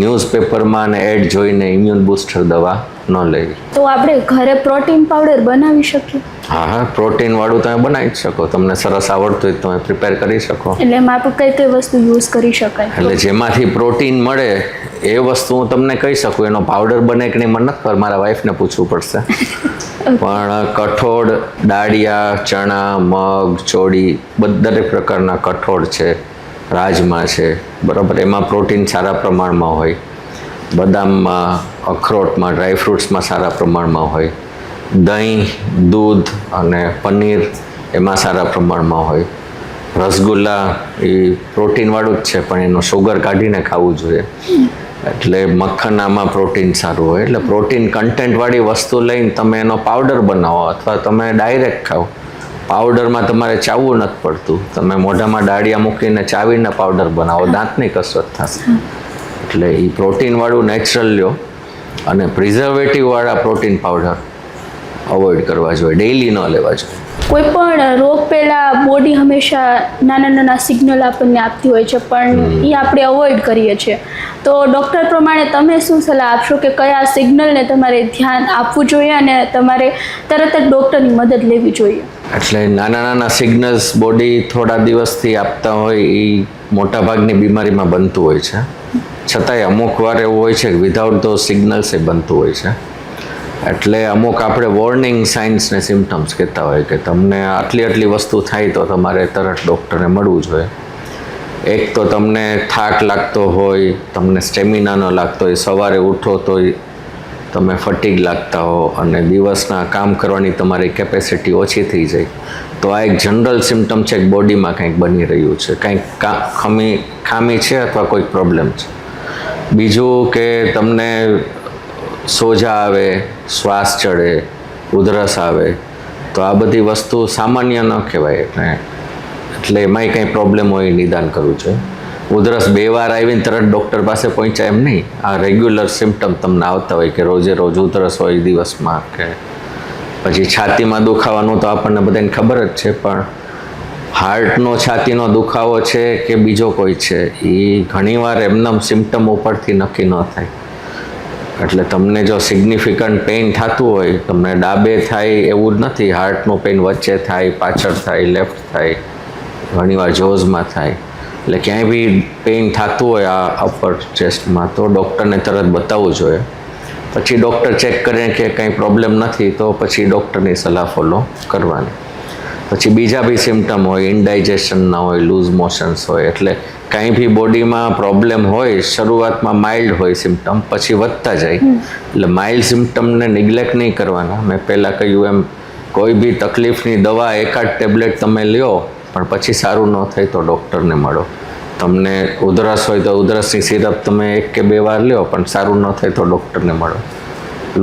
ન્યૂઝપેપરમાં અને એડ જોઈને ઇમ્યુન બૂસ્ટર દવા ન લેવી. તો આપણે ઘરે પ્રોટીન પાવડર બનાવી શકીએ? હા, પ્રોટીનવાળું તમે બનાવી જ શકો. તમને સરસ આવડતું હોય તમે પ્રિપેર કરી શકો. એટલે એમાં આપણે કઈ વસ્તુ યુઝ કરી શકાય? એટલે જેમાંથી પ્રોટીન મળે એ વસ્તુ હું તમને કહી શકું. એનો પાવડર બને કે નહીં મને નથી ખબર, મારા વાઈફને પૂછવું પડશે. પણ કઠોળ, દાળિયા, ચણા, મગ, ચોળી, દરેક પ્રકારના કઠોળ છે, રાજમા છે, બરાબર, એમાં પ્રોટીન સારા પ્રમાણમાં હોય. બદામમાં, અખરોટમાં, ડ્રાયફ્રૂટ્સમાં સારા પ્રમાણમાં હોય. દહીં, દૂધ અને પનીર એમાં સારા પ્રમાણમાં હોય. રસગુલ્લા એ પ્રોટીનવાળું જ છે, પણ એનું શુગર કાઢીને ખાવું જોઈએ. એટલે મખનામાં પ્રોટીન સારું હોય. એટલે પ્રોટીન કન્ટેન્ટવાળી વસ્તુ લઈને તમે એનો પાવડર બનાવો અથવા તમે ડાયરેક્ટ ખાઓ. પાવડરમાં તમારે ચાવવું નથી પડતું. તમે મોઢામાં ડાળિયા મૂકીને ચાવીને પાવડર બનાવો, દાંતની કસરત થશે. એટલે એ પ્રોટીનવાળું નેચરલ લ્યો અને પ્રિઝર્વેટિવવાળા પ્રોટીન પાવડર અવોઇડ કરવા જોઈએ, ડેઇલી ન લેવા જોઈએ. કોઈ પણ રોગ પહેલાં બોડી હંમેશા નાના નાના સિગ્નલ આપણને આપતી હોય છે, પણ એ આપણે અવોઇડ કરીએ છીએ. તો ડૉક્ટર પ્રમાણે તમે શું સલાહ આપશો કે કયા સિગ્નલને તમારે ધ્યાન આપવું જોઈએ અને તમારે તરત જ ડૉક્ટરની મદદ લેવી જોઈએ? એટલે નાના નાના સિગ્નલ્સ બોડી થોડા દિવસથી આપતા હોય એ મોટાભાગની બીમારીમાં બનતું હોય છે. છતાંય અમુક વાર એવું હોય છે કે વિધાઉટ ધો સિગ્નલ્સ એ બનતું હોય છે. એટલે અમુક આપણે વોર્નિંગ સાઇન્સ ને સિમ્ટમ્સ કહેતા હોય કે તમને આટલી આટલી વસ્તુ થાય તો તમારે તરત ડૉક્ટરને મળવું જોઈએ. એક તો તમને થાક લાગતો હોય, તમને સ્ટેમિના ન લાગતો હોય, સવારે ઉઠો તો તમે ફટીગ લાગતા હો અને દિવસના કામ કરવાની તમારી કેપેસિટી ઓછી થઈ જાય, તો આ એક જનરલ સિમ્ટમ છે કે બોડીમાં કંઈક બની રહ્યું છે, કંઈક ખામી છે અથવા કોઈક પ્રોબ્લેમ છે. બીજું કે તમને સોજા આવે, શ્વાસ ચડે, ઉધરસ આવે, તો આ બધી વસ્તુ સામાન્ય ન કહેવાય. એટલે એમાંય કંઈ પ્રોબ્લેમ હોય નિદાન કરવું જોઈએ. ઉધરસ 2 વાર આવીને તરત ડૉક્ટર પાસે પહોંચ્યા એમ નહીં. આ રેગ્યુલર સિમ્ટમ તમને આવતા હોય કે રોજે રોજ ઉધરસ હોય દિવસમાં, કે પછી છાતીમાં દુખાવાનું તો આપણને બધાને ખબર જ છે, પણ હાર્ટનો છાતીનો દુખાવો છે કે બીજો કોઈ છે એ ઘણીવાર એમનામ સિમ્ટમ ઉપરથી નક્કી ન થાય. એટલે તમને જો સિગ્નિફિકન્ટ પેઇન થતું હોય, તમને ડાબે થાય એવું જ નથી, હાર્ટનું પેઇન વચ્ચે થાય, પાછળ થાય, લેફ્ટ થાય, ઘણીવાર જોઝમાં થાય, એટલે ક્યાંય બી પેઇન થતું હોય આ અપર ચેસ્ટમાં તો ડૉક્ટરને તરત બતાવવું જોઈએ. પછી ડૉક્ટર ચેક કરે કે કંઈ પ્રોબ્લેમ નથી તો પછી ડૉક્ટરની સલાહ ફોલો કરવાની. પછી બીજા બી સિમ્ટમ હોય, ઇન્ડાઇજેશનના હોય, લૂઝ મોશન્સ હોય, એટલે કાંઈ બી બોડીમાં પ્રોબ્લેમ હોય, શરૂઆતમાં માઇલ્ડ હોય સિમ્ટમ, પછી વધતા જાય. એટલે માઇલ્ડ સિમ્ટમને નિગ્લેક્ટ નહીં કરવાના. મેં પહેલાં કહ્યું એમ, કોઈ બી તકલીફની દવા એકાદ ટેબ્લેટ તમે લ્યો પણ પછી સારું ન થાય તો ડૉક્ટરને મળો. તમને ઉધરસ હોય તો ઉધરસની સિરપ તમે 1 કે 2 વાર લ્યો પણ સારું ન થાય તો ડૉક્ટરને મળો.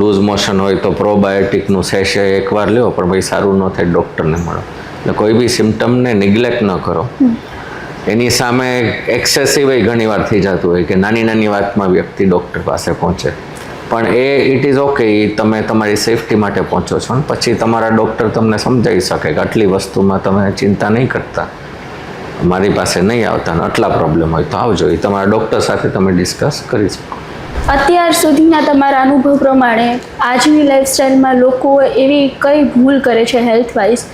લૂઝ મોશન હોય તો પ્રોબાયોટિકનું સેશે 1 વાર લ્યો પણ ભાઈ સારું ન થાય ડૉક્ટરને મળો. એટલે કોઈ બી સિમ્ટમને નિગ્લેક્ટ ન કરો. એની સામે એક્સેસિવ ઘણી વાર થઈ જતું હોય કે નાની નાની વાતમાં વ્યક્તિ ડૉક્ટર પાસે પહોંચે, પણ ઇટ ઇઝ ઓકે, તમે તમારી સેફટી માટે પહોંચો છો ને પછી તમારા ડૉક્ટર તમને સમજાવી શકે કે આટલી વસ્તુમાં તમે ચિંતા નહીં કરતા, મારી પાસે નહીં આવતા ને આટલા પ્રોબ્લેમ હોય તો આવજો. એ તમારા ડૉક્ટર સાથે તમે ડિસ્કસ કરી શકો. અત્યાર સુધીના તમારા અનુભવ પ્રમાણે આજની લાઈફસ્ટાઈલમાં લોકો એવી કઈ ભૂલ કરે છે હેલ્થ વાઇઝ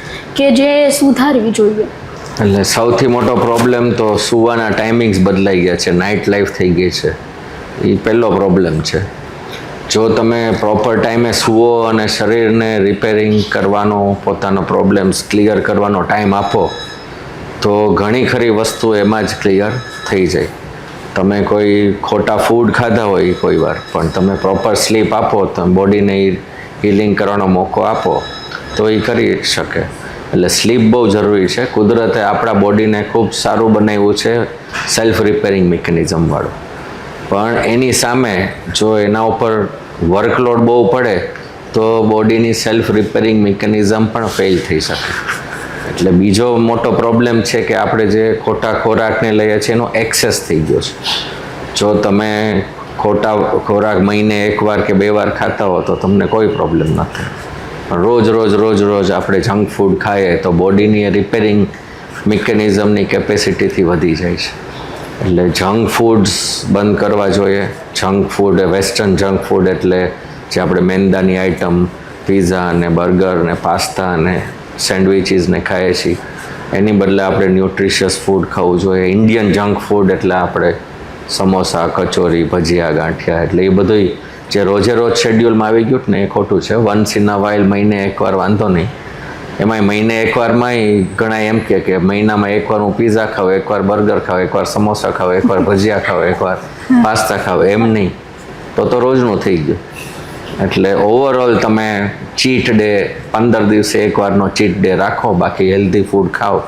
કે જે સુધારવી જોઈએ? એટલે સૌથી મોટો પ્રોબ્લેમ તો સૂવાના ટાઈમિંગ્સ બદલાઈ ગયા છે, નાઇટ લાઈફ થઈ ગઈ છે. એ પહેલો પ્રોબ્લેમ છે. જો તમે પ્રોપર ટાઈમે સૂવો અને શરીરને રિપેરિંગ કરવાનો, પોતાનો પ્રોબ્લેમ્સ ક્લિયર કરવાનો ટાઈમ આપો તો ઘણી ખરી વસ્તુ એમાં જ ક્લિયર થઈ જાય. તમે કોઈ ખોટા ફૂડ ખાધા હોય કોઈ વાર, પણ તમે પ્રોપર સ્લીપ આપો, તમે બોડીને હિલિંગ કરવાનો મોકો આપો તો એ કરી શકે. એટલે સ્લીપ બહુ જરૂરી છે. કુદરતે આપણા બોડીને ખૂબ સારું બનાવ્યું છે સેલ્ફ રિપેરિંગ મિકેનિઝમવાળું, પણ એની સામે જો એના ઉપર વર્કલોડ બહુ પડે તો બોડીની સેલ્ફ રિપેરિંગ મિકેનિઝમ પણ ફેલ થઈ શકે. એટલે બીજો મોટો પ્રોબ્લેમ છે કે આપણે જે ખોટા ખોરાકને લઈએ છીએ એનો એક્સેસ થઈ ગયો છે. જો તમે ખોટા ખોરાક મહિને 1 વાર કે 2 વાર ખાતા હો તો તમને કોઈ પ્રોબ્લેમ ન થાય, પણ રોજ આપણે જંક ફૂડ ખાઈએ તો બોડીની રિપેરિંગ મિકેનિઝમની કેપેસિટીથી વધી જાય છે. એટલે જંક ફૂડ્સ બંધ કરવા જોઈએ. Junk food, western junk food એટલે જે આપણે મેંદાની આઈટમ, પીઝા ને બર્ગર ને પાસ્તા ને સેન્ડવિચીસને ખાઈએ છીએ, એની બદલે આપણે ન્યુટ્રિશિયસ ફૂડ ખાવું જોઈએ. ઇન્ડિયન જંક ફૂડ એટલે આપણે સમોસા, કચોરી, ભજીયા, ગાંઠિયા, એટલે એ બધું જે રોજે રોજ શેડ્યુલમાં આવી ગયું ને એ ખોટું છે. વન્સ ઇન અ વાઇલ, મહિને 1 વાર વાંધો નહીં, એમાંય મહિને એકવારમાં ઘણા એમ કે મહિનામાં એકવાર હું પીઝા ખાઉં, એકવાર બર્ગર ખાઉં, એકવાર સમોસા ખાઉં, એકવાર ભજીયા ખાઉં, એકવાર પાસ્તા ખાઉં, એમ નહીં તો રોજનું થઈ ગયું. એટલે ઓવરઓલ તમે ચીટ ડે 15 દિવસે એકવારનો ચીટ ડે રાખો, બાકી હેલ્ધી ફૂડ ખાઓ,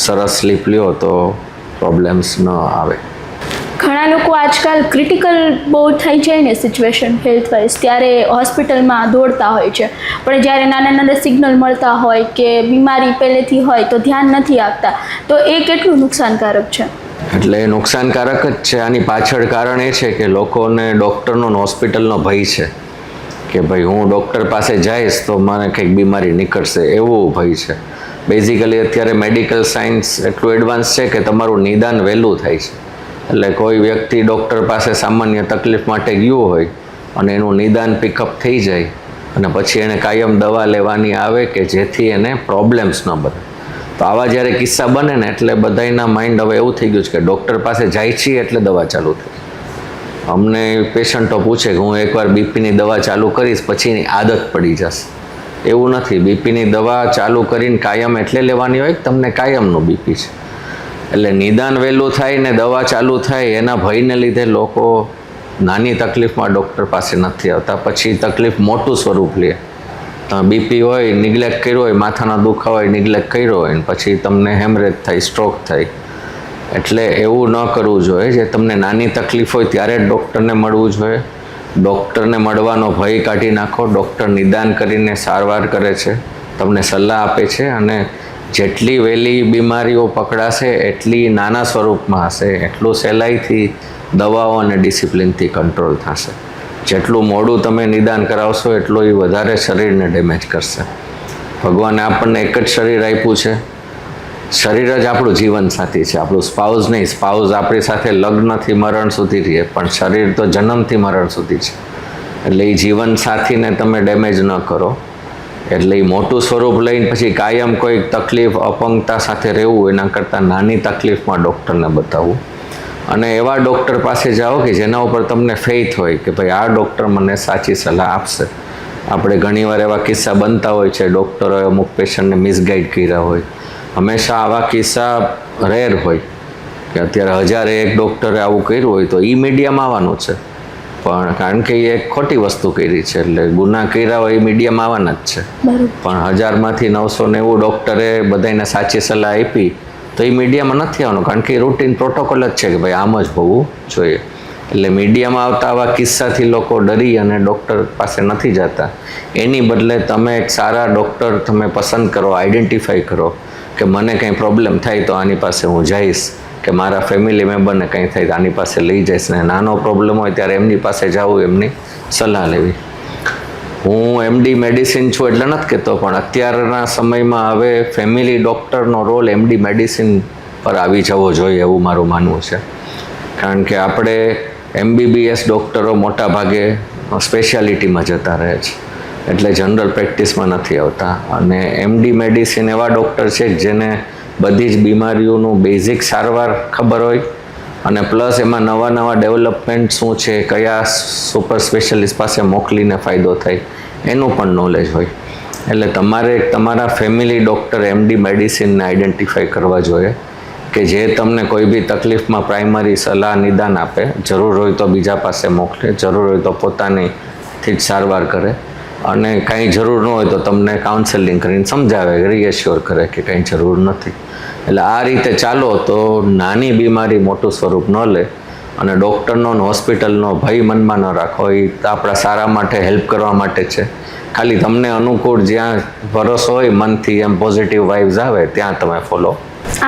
સરસ સ્લીપ લ્યો તો પ્રોબ્લેમ્સ ન આવે. ઘણા લોકો આજકાલ ક્રિટિકલ બહુ થઈ જાય ને સિચ્યુએશન હેલ્થ વાઇઝ, ત્યારે હોસ્પિટલમાં દોડતા હોય છે, પણ જ્યારે નાના નાના સિગ્નલ મળતા હોય કે બીમારી પહેલેથી હોય તો ધ્યાન નથી આપતા, તો એ કેટલું નુકસાનકારક છે? એટલે નુકસાનકારક જ છે. આની પાછળ કારણ એ છે કે લોકોને ડૉક્ટરનો હોસ્પિટલનો ભય છે કે ભાઈ હું ડૉક્ટર પાસે જઈશ તો મને કંઈક બીમારી નીકળશે, એવો ભય છે. બેઝિકલી અત્યારે મેડિકલ સાયન્સ એટલું એડવાન્સ છે કે તમારું નિદાન વહેલું થાય છે. એટલે કોઈ વ્યક્તિ ડૉક્ટર પાસે સામાન્ય તકલીફ માટે ગયો હોય અને એનું નિદાન પિકઅપ થઈ જાય અને પછી એને કાયમ દવા લેવાની આવે કે જેથી એને પ્રોબ્લેમ્સ ન બને. તો આવા જ્યારે કિસ્સા બને ને એટલે બધાના માઇન્ડ હવે એવું થઈ ગયું છે કે ડૉક્ટર પાસે જાય છીએ એટલે દવા ચાલુ થઈ. અમને પેશન્ટો પૂછે કે હું એકવાર બીપીની દવા ચાલુ કરીશ પછી એની આદત પડી જશે. એવું નથી. બીપીની દવા ચાલુ કરીને કાયમ એટલે લેવાની હોય કે તમને કાયમનું બીપી છે. એટલે નિદાન વહેલું થાય ને દવા ચાલુ થાય એના ભયને લીધે લોકો નાની તકલીફમાં ડૉક્ટર પાસે નથી આવતા, પછી તકલીફ મોટું સ્વરૂપ લે. બીપી હોય નિગ્લેક્ટ કર્યો હોય, માથાનો દુખાવો હોય નિગ્લેક્ટ કર્યો હોય, ને પછી તમને હેમરેજ થાય, સ્ટ્રોક થાય. એટલે એવું ન કરવું જોઈએ. જે તમને નાની તકલીફ હોય ત્યારે જ ડૉક્ટરને મળવું જોઈએ. ડૉક્ટરને મળવાનો ભય કાઢી નાખો. ડૉક્ટર નિદાન કરીને સારવાર કરે છે, તમને સલાહ આપે છે, અને જેટલી વહેલી બીમારીઓ પકડાશે એટલી નાના સ્વરૂપમાં હશે, એટલું સહેલાઈથી દવાઓ અને ડિસિપ્લિનથી કંટ્રોલ થશે. જેટલું મોડું તમે નિદાન કરાવશો એટલું એ વધારે શરીરને ડેમેજ કરશે. ભગવાને આપણને એક જ શરીર આપ્યું છે. શરીર જ આપણું જીવનસાથી છે, આપણું સ્પાઉસ નહીં. સ્પાઉસ આપણી સાથે લગ્નથી મરણ સુધી રહે, પણ શરીર તો જન્મથી મરણ સુધી છે. એટલે એ જીવનસાથીને તમે ડેમેજ ન કરો. એટલે એ મોટું સ્વરૂપ લઈને પછી કાયમ કોઈ તકલીફ અપંગતા સાથે રહેવું એના કરતાં નાની તકલીફમાં ડૉક્ટરને બતાવવું, અને એવા ડૉક્ટર પાસે જાઓ કે જેના ઉપર તમને ફેઇથ હોય કે ભાઈ આ ડૉક્ટર મને સાચી સલાહ આપશે. આપણે ઘણીવાર એવા કિસ્સા બનતા હોય છે, ડૉક્ટરોએ અમુક પેશન્ટને મિસગાઈડ કર્યા હોય. હંમેશા આવા કિસ્સા રેર હોય કે અત્યારે 1001 ડૉક્ટરે આવું કર્યું હોય તો એ મીડિયામાં આવવાનું છે, પણ કારણ કે એ એક ખોટી વસ્તુ કરી છે, એટલે ગુના કર્યા હોય એ મીડિયામાં આવવાના જ છે. પણ 1000માંથી 990 ડૉક્ટરે બધાને સાચી સલાહ આપી તો એ મીડિયામાં નથી આવવાનું, કારણ કે એ રૂટીન પ્રોટોકોલ જ છે કે ભાઈ આમ જ હોવું જોઈએ. એટલે મીડિયામાં આવતા આવા કિસ્સાથી લોકો ડરી અને ડૉક્ટર પાસે નથી જતા. એની બદલે તમે એક સારા ડૉક્ટર તમે પસંદ કરો, આઈડેન્ટિફાઈ કરો કે મને કંઈ પ્રોબ્લેમ થાય તો આની પાસે હું જઈશ, કે મારા ફેમિલી મેમ્બરને કંઈ થાય તો આની પાસે લઈ જઈશ, ને નાનો પ્રોબ્લેમ હોય ત્યારે એમની પાસે જવું, એમની સલાહ લેવી. હું એમડી મેડિસિન છું એટલે નથી કહેતો, પણ અત્યારના સમયમાં હવે ફેમિલી ડૉક્ટરનો રોલ એમડી મેડિસિન પર આવી જવો જોઈએ એવું મારું માનવું છે. કારણ કે આપણે MBBS ડૉક્ટરો મોટા ભાગે સ્પેશિયાલિટીમાં જતા રહે છે, એટલે જનરલ પ્રેક્ટિસમાં નથી આવતા. અને MD મેડિસિન એવા ડૉક્ટર છે જેને બધી જ બીમારીઓનું બેઝિક સારવાર ખબર હોય, અને પ્લસ એમાં નવા નવા ડેવલપમેન્ટ શું છે, કયા સુપર સ્પેશિયાલિસ્ટ પાસે મોકલીને ફાયદો થાય એનું પણ નોલેજ હોય. એટલે તમારે તમારા ફેમિલી ડૉક્ટર MD મેડિસિનને આઈડેન્ટિફાઈ કરવા જોઈએ કે જે તમને કોઈ બી તકલીફમાં પ્રાઇમરી સલાહ નિદાન આપે, જરૂર હોય તો બીજા પાસે મોકલે, જરૂર હોય તો પોતાનીથી જ સારવાર કરે, અને કાંઈ જરૂર ન હોય તો તમને કાઉન્સેલિંગ કરીને સમજાવે, રીએશ્યોર કરે કે કંઈ જરૂર નથી. એટલે આ રીતે ચાલો તો નાની બીમારી મોટું સ્વરૂપ ન લે, અને ડૉક્ટરનો હોસ્પિટલનો ભય મનમાં ન રાખો. એ આપણા સારા માટે, હેલ્પ કરવા માટે છે. ખાલી તમને અનુકૂળ જ્યાં ભરોસો હોય મનથી, એમ પોઝિટિવ વાઇબ્સ આવે ત્યાં તમે ફોલો.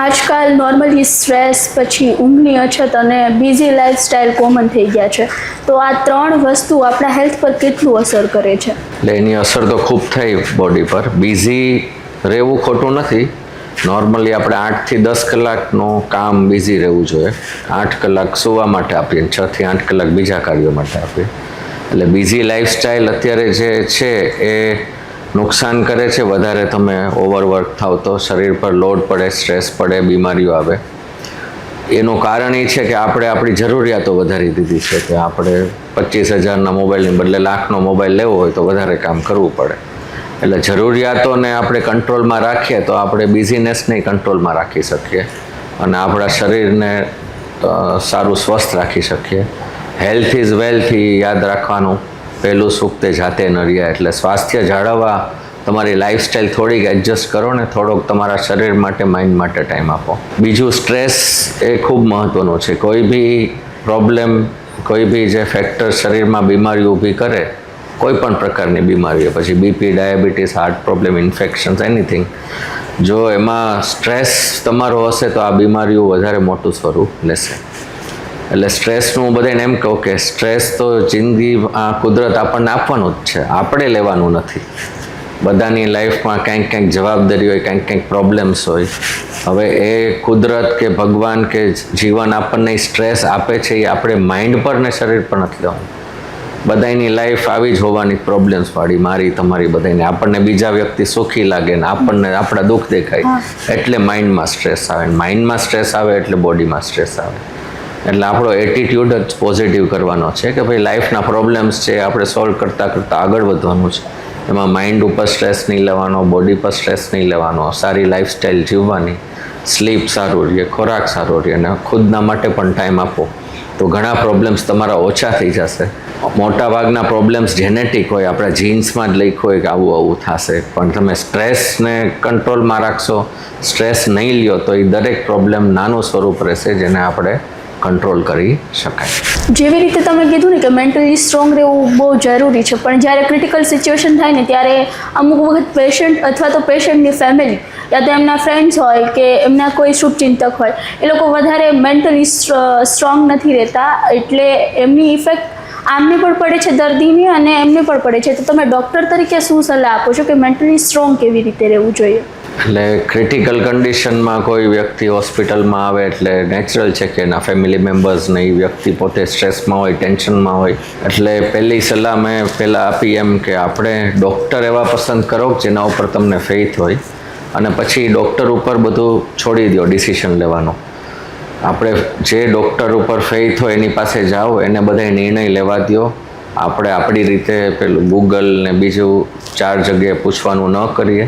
આજકાલ નોર્મલી સ્ટ્રેસ, પછી ઊંઘની અછત અને બિઝી લાઈફસ્ટાઈલ કોમન થઈ ગયા છે, તો આ 3 વસ્તુ આપણા હેલ્થ પર કેટલું અસર કરે છે? એટલે એની અસર તો ખૂબ થઈ બોડી પર. બિઝી રહેવું ખોટું નથી. નોર્મલી આપણે 8 થી 10 કલાકનું કામ બિઝી રહેવું જોઈએ. 8 કલાક સૂવા માટે આપીએ, 6 થી 8 કલાક બીજા કાર્યો માટે આપીએ. એટલે બિઝી લાઈફસ્ટાઈલ અત્યારે જે છે એ નુકસાન કરે છે. વધારે તમે ઓવરવર્ક થાવ તો શરીર પર લોડ પડે, સ્ટ્રેસ પડે, બીમારીઓ આવે. એનું કારણ એ છે કે આપણે આપણી જરૂરિયાતો વધારી દીધી છે કે આપણે 25,000ના મોબાઈલની બદલે લાખનો મોબાઈલ લેવો હોય તો વધારે કામ કરવું પડે. એટલે જરૂરિયાતોને આપણે કંટ્રોલમાં રાખીએ તો આપણે બિઝીનેસને કંટ્રોલમાં રાખી શકીએ અને આપણા શરીરને સારું સ્વસ્થ રાખી શકીએ. હેલ્થ ઇઝ વેલ્થ એ યાદ રાખવાનું. પહેલું સુખ તે જાતે ન રહ્યા. એટલે સ્વાસ્થ્ય જાળવવા તમારી લાઈફસ્ટાઈલ થોડીક એડજસ્ટ કરો ને થોડોક તમારા શરીર માટે માઇન્ડ માટે ટાઈમ આપો. બીજું સ્ટ્રેસ એ ખૂબ મહત્ત્વનું છે. કોઈ બી પ્રોબ્લેમ, કોઈ બી જે ફેક્ટર શરીરમાં બીમારી ઊભી કરે, કોઈ પણ પ્રકારની બીમારીઓ, પછી BP, diabetes, heart problem, infections, anything, જો એમાં સ્ટ્રેસ તમારો હશે તો આ બીમારીઓ વધારે મોટું સ્વરૂપ લેશે. એટલે સ્ટ્રેસનું બધાને એમ કહું કે સ્ટ્રેસ તો જિંદગી કુદરત આપણને આપવાનું જ છે, આપણે લેવાનું નથી. બધાની લાઈફમાં ક્યાંક ક્યાંક જવાબદારી હોય, ક્યાંક ક્યાંક પ્રોબ્લેમ્સ હોય. હવે એ કુદરત કે ભગવાન કે જીવન આપણને સ્ટ્રેસ આપે છે એ આપણે માઇન્ડ પર ને શરીર પર નથી લેવાનું. બધાની લાઈફ આવી જ હોવાની પ્રોબ્લેમ્સવાળી, મારી તમારી બધાને. આપણને બીજા વ્યક્તિ સુખી લાગે ને આપણને આપણા દુઃખ દેખાય એટલે માઇન્ડમાં સ્ટ્રેસ આવે, માઇન્ડમાં સ્ટ્રેસ આવે એટલે બોડીમાં સ્ટ્રેસ આવે. એટલે આપણો એટીટ્યૂડ જ પોઝિટિવ કરવાનો છે કે ભાઈ લાઈફના પ્રોબ્લેમ્સ છે આપણે સોલ્વ કરતાં કરતાં આગળ વધવાનું છે. એમાં માઇન્ડ ઉપર સ્ટ્રેસ નહીં લેવાનો, બોડી પર સ્ટ્રેસ નહીં લેવાનો, સારી લાઈફસ્ટાઈલ જીવવાની, સ્લીપ સારું રહે, ખોરાક સારો રહે અને ખુદના માટે પણ ટાઈમ આપો તો ઘણા પ્રોબ્લેમ્સ તમારા ઓછા થઈ જશે. મોટા ભાગના પ્રોબ્લેમ્સ જેનેટિક હોય, આપણા જીન્સમાં જ લખ્યું હોય કે આવું આવું થશે. પણ તમે સ્ટ્રેસને કંટ્રોલમાં રાખશો, સ્ટ્રેસ નહીં લ્યો તો એ દરેક પ્રોબ્લેમ નાનું સ્વરૂપ રહેશે જેને આપણે કંટ્રોલ કરી શકાય. જેવી રીતે તમે કીધું ને કે મેન્ટલી સ્ટ્રોંગ રહેવું બહુ જરૂરી છે, પણ જ્યારે ક્રિટિકલ સિચ્યુએશન થાય ને ત્યારે અમુક વખત પેશન્ટ અથવા તો પેશન્ટની ફેમિલી યા તો એમના ફ્રેન્ડ્સ હોય કે એમના કોઈ શુભચિંતક હોય, એ લોકો વધારે મેન્ટલી સ્ટ્રોંગ નથી રહેતા, એટલે એમની ઇફેક્ટ આમને પણ પડે છે દર્દીને અને એમને પણ પડે છે. તો તમે ડૉક્ટર તરીકે શું સલાહ આપો છો કે મેન્ટલી સ્ટ્રોંગ કેવી રીતે રહેવું જોઈએ? એટલે ક્રિટિકલ કન્ડિશનમાં કોઈ વ્યક્તિ હોસ્પિટલમાં આવે એટલે નેચરલ છે કે એના ફેમિલી મેમ્બર્સને એ વ્યક્તિ પોતે સ્ટ્રેસમાં હોય, ટેન્શનમાં હોય. એટલે પહેલી સલાહ મેં પહેલાં આપી એમ કે આપણે ડૉક્ટર એવા પસંદ કરો જેના ઉપર તમને ફેઇથ હોય અને પછી ડૉક્ટર ઉપર બધું છોડી દો ડિસિઝન લેવાનો. આપણે જે ડૉક્ટર ઉપર ફેઇથ હોય એની પાસે જાઓ, એને બધા નિર્ણય લેવા દો. આપણે આપણી રીતે પેલું ગૂગલ ને બીજું 4 જગ્યાએ પૂછવાનું ન કરીએ.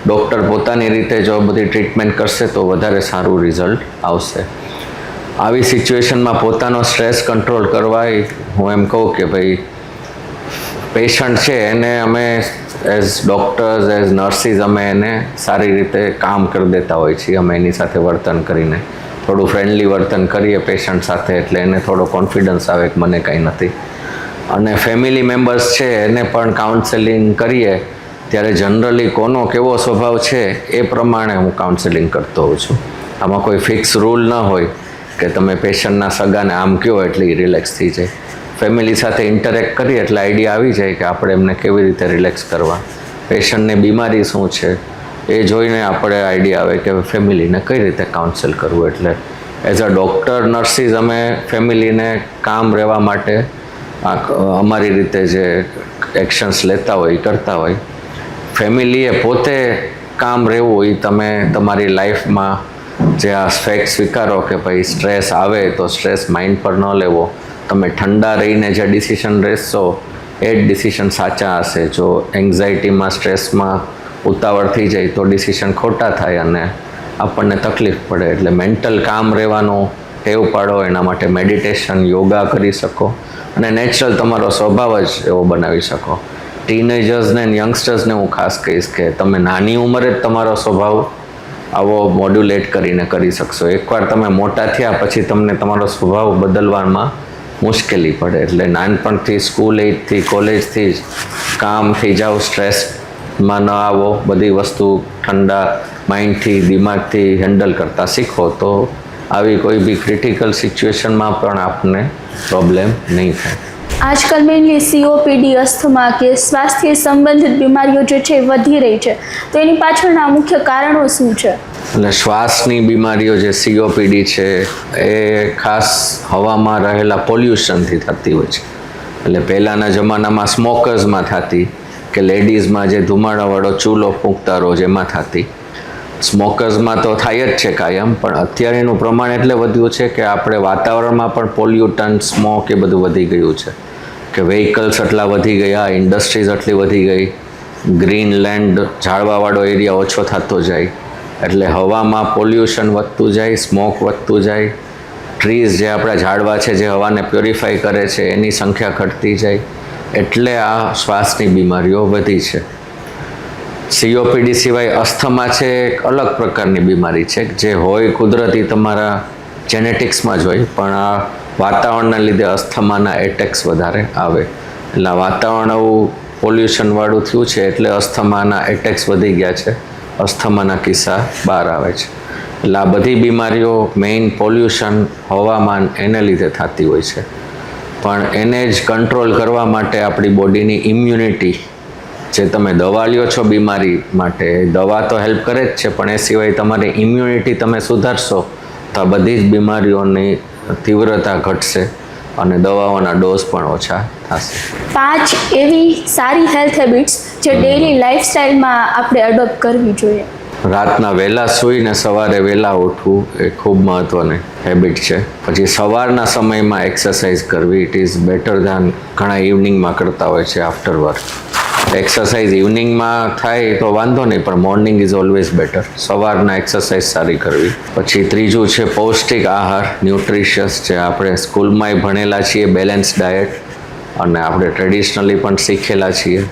ડૉક્ટર પોતાની રીતે જો બધી ટ્રીટમેન્ટ કરશે તો વધારે સારું રિઝલ્ટ આવશે. આવી સિચ્યુએશનમાં પોતાનો સ્ટ્રેસ કંટ્રોલ કરવા હું એમ કહું કે ભાઈ પેશન્ટ છે એને અમે એઝ ડૉક્ટર્સ, એઝ નર્સિસ અમે એને સારી રીતે કામ કરી દેતા હોય છીએ. અમે એની સાથે વર્તન કરીને થોડું ફ્રેન્ડલી વર્તન કરીએ પેશન્ટ સાથે એટલે એને થોડો કોન્ફિડન્સ આવે કે મને કાંઈ નથી. અને ફેમિલી મેમ્બર્સ છે એને પણ કાઉન્સેલિંગ કરીએ ત્યારે જનરલી કોનો કેવો સ્વભાવ છે એ પ્રમાણે હું કાઉન્સેલિંગ કરતો હોઉં છું. આમાં કોઈ ફિક્સ રૂલ ન હોય કે તમે પેશન્ટના સગાને આમ કહો એટલે એ રિલેક્સ થઈ જાય. ફેમિલી સાથે ઇન્ટરેક્ટ કરીએ એટલે આઈડિયા આવી જાય કે આપણે એમને કેવી રીતે રિલેક્સ કરવા, પેશન્ટની બીમારી શું છે એ જોઈને આપણે આઈડિયા આવે કે ફેમિલીને કઈ રીતે કાઉન્સેલ કરવું. એટલે એઝ અ ડૉક્ટર, નર્સિસ અમે ફેમિલીને કામ રહેવા માટે અમારી રીતે જે એક્શન્સ લેતા હોય કરતા હોય. ફેમિલીએ પોતે કામ રહેવું એ તમે તમારી લાઈફમાં જે આ ફેક્ટ સ્વીકારો કે ભાઈ સ્ટ્રેસ આવે તો સ્ટ્રેસ માઇન્ડ પર ન લેવો. તમે ઠંડા રહીને જે ડિસિઝન લેશો એ જ ડિસિઝન સાચા હશે. જો એન્ઝાઇટીમાં, સ્ટ્રેસમાં ઉતાવળ થઈ જાય તો ડિસિઝન ખોટા થાય અને આપણને તકલીફ પડે. એટલે મેન્ટલ કામ રહેવાનું ટેવ પાડો. એના માટે મેડિટેશન, યોગા કરી શકો અને નેચરલ તમારો સ્વભાવ જ એવો બનાવી શકો. ટીનેજર્સને અને યંગસ્ટર્સને હું ખાસ કહીશ કે તમે નાની ઉંમરે જ તમારો સ્વભાવ આવો મોડ્યુલેટ કરીને કરી શકશો. એકવાર તમે મોટા થયા પછી તમને તમારો સ્વભાવ બદલવામાં મુશ્કેલી પડે. એટલે નાનપણથી, સ્કૂલ એજથી, કોલેજથી જ કામથી જાઓ, સ્ટ્રેસમાં ન આવો, બધી વસ્તુ ઠંડા માઇન્ડથી, દિમાગથી હેન્ડલ કરતાં શીખો તો આવી કોઈ બી ક્રિટિકલ સિચ્યુએશનમાં પણ આપને પ્રોબ્લેમ નહીં થાય. આજકાલ મેઇનલી COPD, અસ્થમા કે સ્વાસ્થ્ય સંબંધિત બીમારીઓ જે છે એ વધી રહી છે, તો એની પાછળના મુખ્ય કારણો શું છે? એટલે શ્વાસની બીમારીઓ જે COPD છે એ ખાસ હવામાં રહેલા પોલ્યુશનથી થતી હોય છે. એટલે પહેલાંના જમાનામાં સ્મોકર્સમાં થતી કે લેડીઝમાં જે ધુમાડાવાળો ચૂલો ફૂંકતા રોજ એમાં થતી. સ્મોકર્સમાં તો થાય જ છે કાયમ, પણ અત્યારે એનું પ્રમાણ એટલે વધ્યું છે કે આપણે વાતાવરણમાં પણ પોલ્યુટન, સ્મોક એ બધું વધી ગયું છે કે વ્હીકલ્સ એટલા વધી ગયા, ઇન્ડસ્ટ્રીઝ એટલી વધી ગઈ ગ્રીનલેન્ડ ઝાડવાવાળો એરિયા ઓછો થતો જાય, એટલે હવામાં પોલ્યુશન વધતું જાય, સ્મોક વધતું જાય. ટ્રીઝ જે આપણા ઝાડવા છે જે હવાને પ્યોરિફાઈ કરે છે એની સંખ્યા ઘટતી જાય, એટલે આ શ્વાસની બીમારીઓ વધી છે. COPD સિવાય અસ્થમા છે એક અલગ પ્રકારની બીમારી છે જે હોય કુદરતી તમારા જેનેટિક્સમાં જ હોય, પણ આ વાતાવરણના લીધે અસ્થમાના એટેક્સ વધારે આવે. એટલે આ વાતાવરણ આવું પોલ્યુશનવાળું થયું છે એટલે અસ્થમાના એટેક્સ વધી ગયા છે, અસ્થમાના કિસ્સા બહાર આવે છે. એટલે આ બધી બીમારીઓ મેઇન પોલ્યુશન, હવામાન એને લીધે થતી હોય છે. પણ એને જ કંટ્રોલ કરવા માટે આપણી બોડીની ઇમ્યુનિટી, જે તમે દવા લ્યો છો બીમારી માટે, દવા તો હેલ્પ કરે જ છે, પણ એ સિવાય તમારી ઇમ્યુનિટી તમે સુધારશો તો આ બધી જ બીમારીઓની તીવ્રતા ઘટશે અને દવાઓના ડોઝ પણ ઓછા થશે. 5 એવી સારી હેલ્થ હેબિટ્સ જે ડેઇલી લાઈફસ્ટાઈલમાં આપણે એડોપ્ટ કરવી જોઈએ. રાતના વહેલા સૂઈને સવારે વહેલા ઉઠવું એ ખૂબ મહત્ત્વની હેબિટ છે. પછી સવારના સમયમાં એક્સરસાઇઝ કરવી, ઇટ ઇઝ બેટર ધેન ઘણા ઇવનિંગમાં કરતા હોય છે આફ્ટર વર્ક. એક્સરસાઇઝ ઇવનિંગમાં થાય તો વાંધો નહીં, પણ મોર્નિંગ ઇઝ ઓલવેઝ બેટર. સવારના એક્સરસાઇઝ સારી કરવી. પછી ત્રીજું છે પૌષ્ટિક આહાર, ન્યુટ્રિશિયસ, જે આપણે સ્કૂલમાંય ભણેલા છીએ, બેલેન્સ ડાયટ, અને આપણે ટ્રેડિશનલી પણ શીખેલા છીએ.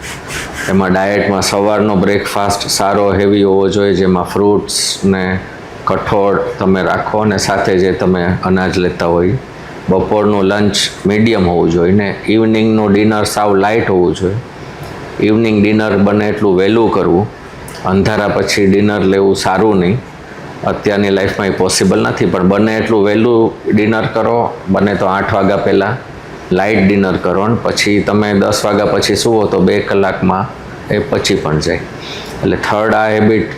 એમાં ડાયટમાં સવારનો બ્રેકફાસ્ટ સારો હેવી હોવો જોઈએ, જેમાં ફ્રૂટ્સ ને કઠોળ તમે રાખો અને સાથે જે તમે અનાજ લેતા હોય. બપોરનું લંચ મીડિયમ હોવું જોઈએ ને ઇવનિંગનું ડિનર સાવ લાઇટ હોવું જોઈએ. ઇવનિંગ ડિનર બને એટલું વહેલું કરવું, અંધારા પછી ડિનર લેવું સારું નહીં. અત્યારની લાઈફમાં એ પોસિબલ નથી, પણ બને એટલું વહેલું ડિનર કરો, બને તો 8 વાગ્યા પહેલાં લાઇટ ડિનર કરો, અને પછી તમે 10 વાગ્યા પછી સૂવો તો 2 કલાકમાં એ પચી પણ જાય. એટલે થર્ડ આ હેબિટ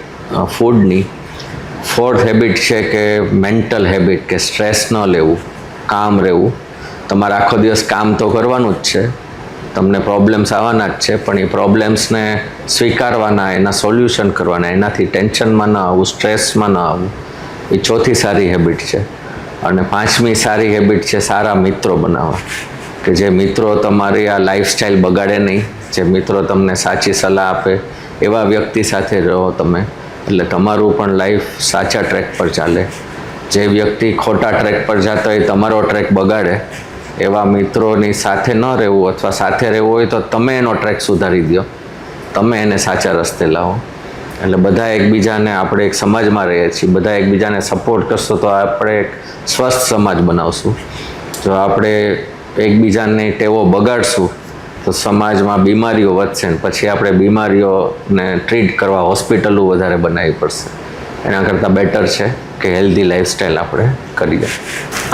ફૂડની. ફોર્થ હેબિટ છે કે મેન્ટલ હેબિટ, કે સ્ટ્રેસ ન લેવું, કામ રહેવું. તમારે આખો દિવસ કામ તો કરવાનું જ છે, તમને પ્રોબ્લેમ્સ આવવાના જ છે, પણ એ પ્રોબ્લેમ્સને સ્વીકારવાના, એના સોલ્યુશન કરવાના, એનાથી ટેન્શનમાં ન આવવું, સ્ટ્રેસમાં ન આવવું. એ ચોથી સારી હેબિટ છે. અને 5મી સારી હેબિટ છે સારા મિત્રો બનાવવા, કે જે મિત્રો તમારી આ લાઈફસ્ટાઈલ બગાડે નહીં, જે મિત્રો તમને સાચી સલાહ આપે, એવા વ્યક્તિ સાથે રહો તમે, એટલે તમારું પણ લાઈફ સાચા ટ્રેક પર ચાલે. જે વ્યક્તિ ખોટા ટ્રેક પર જતા હોય, તમારો ટ્રેક બગાડે, એવા મિત્રોની સાથે ન રહેવું, અથવા સાથે રહેવું હોય તો તમે એનો ટ્રેક સુધારી દો, તમે એને સાચા રસ્તે લાવો. એટલે બધા એકબીજાને, આપણે એક સમાજમાં રહીએ છીએ, બધા એકબીજાને સપોર્ટ કરશો તો આપણે એક સ્વસ્થ સમાજ બનાવશું. જો આપણે એકબીજાની ટેવો બગાડશું તો સમાજમાં બીમારીઓ વધશે, ને પછી આપણે બીમારીઓને ટ્રીટ કરવા હોસ્પિટલો વધારે બનાવવી પડશે. એના કરતાં બેટર છે કે હેલ્ધી લાઈફસ્ટાઈલ આપણે કરીએ.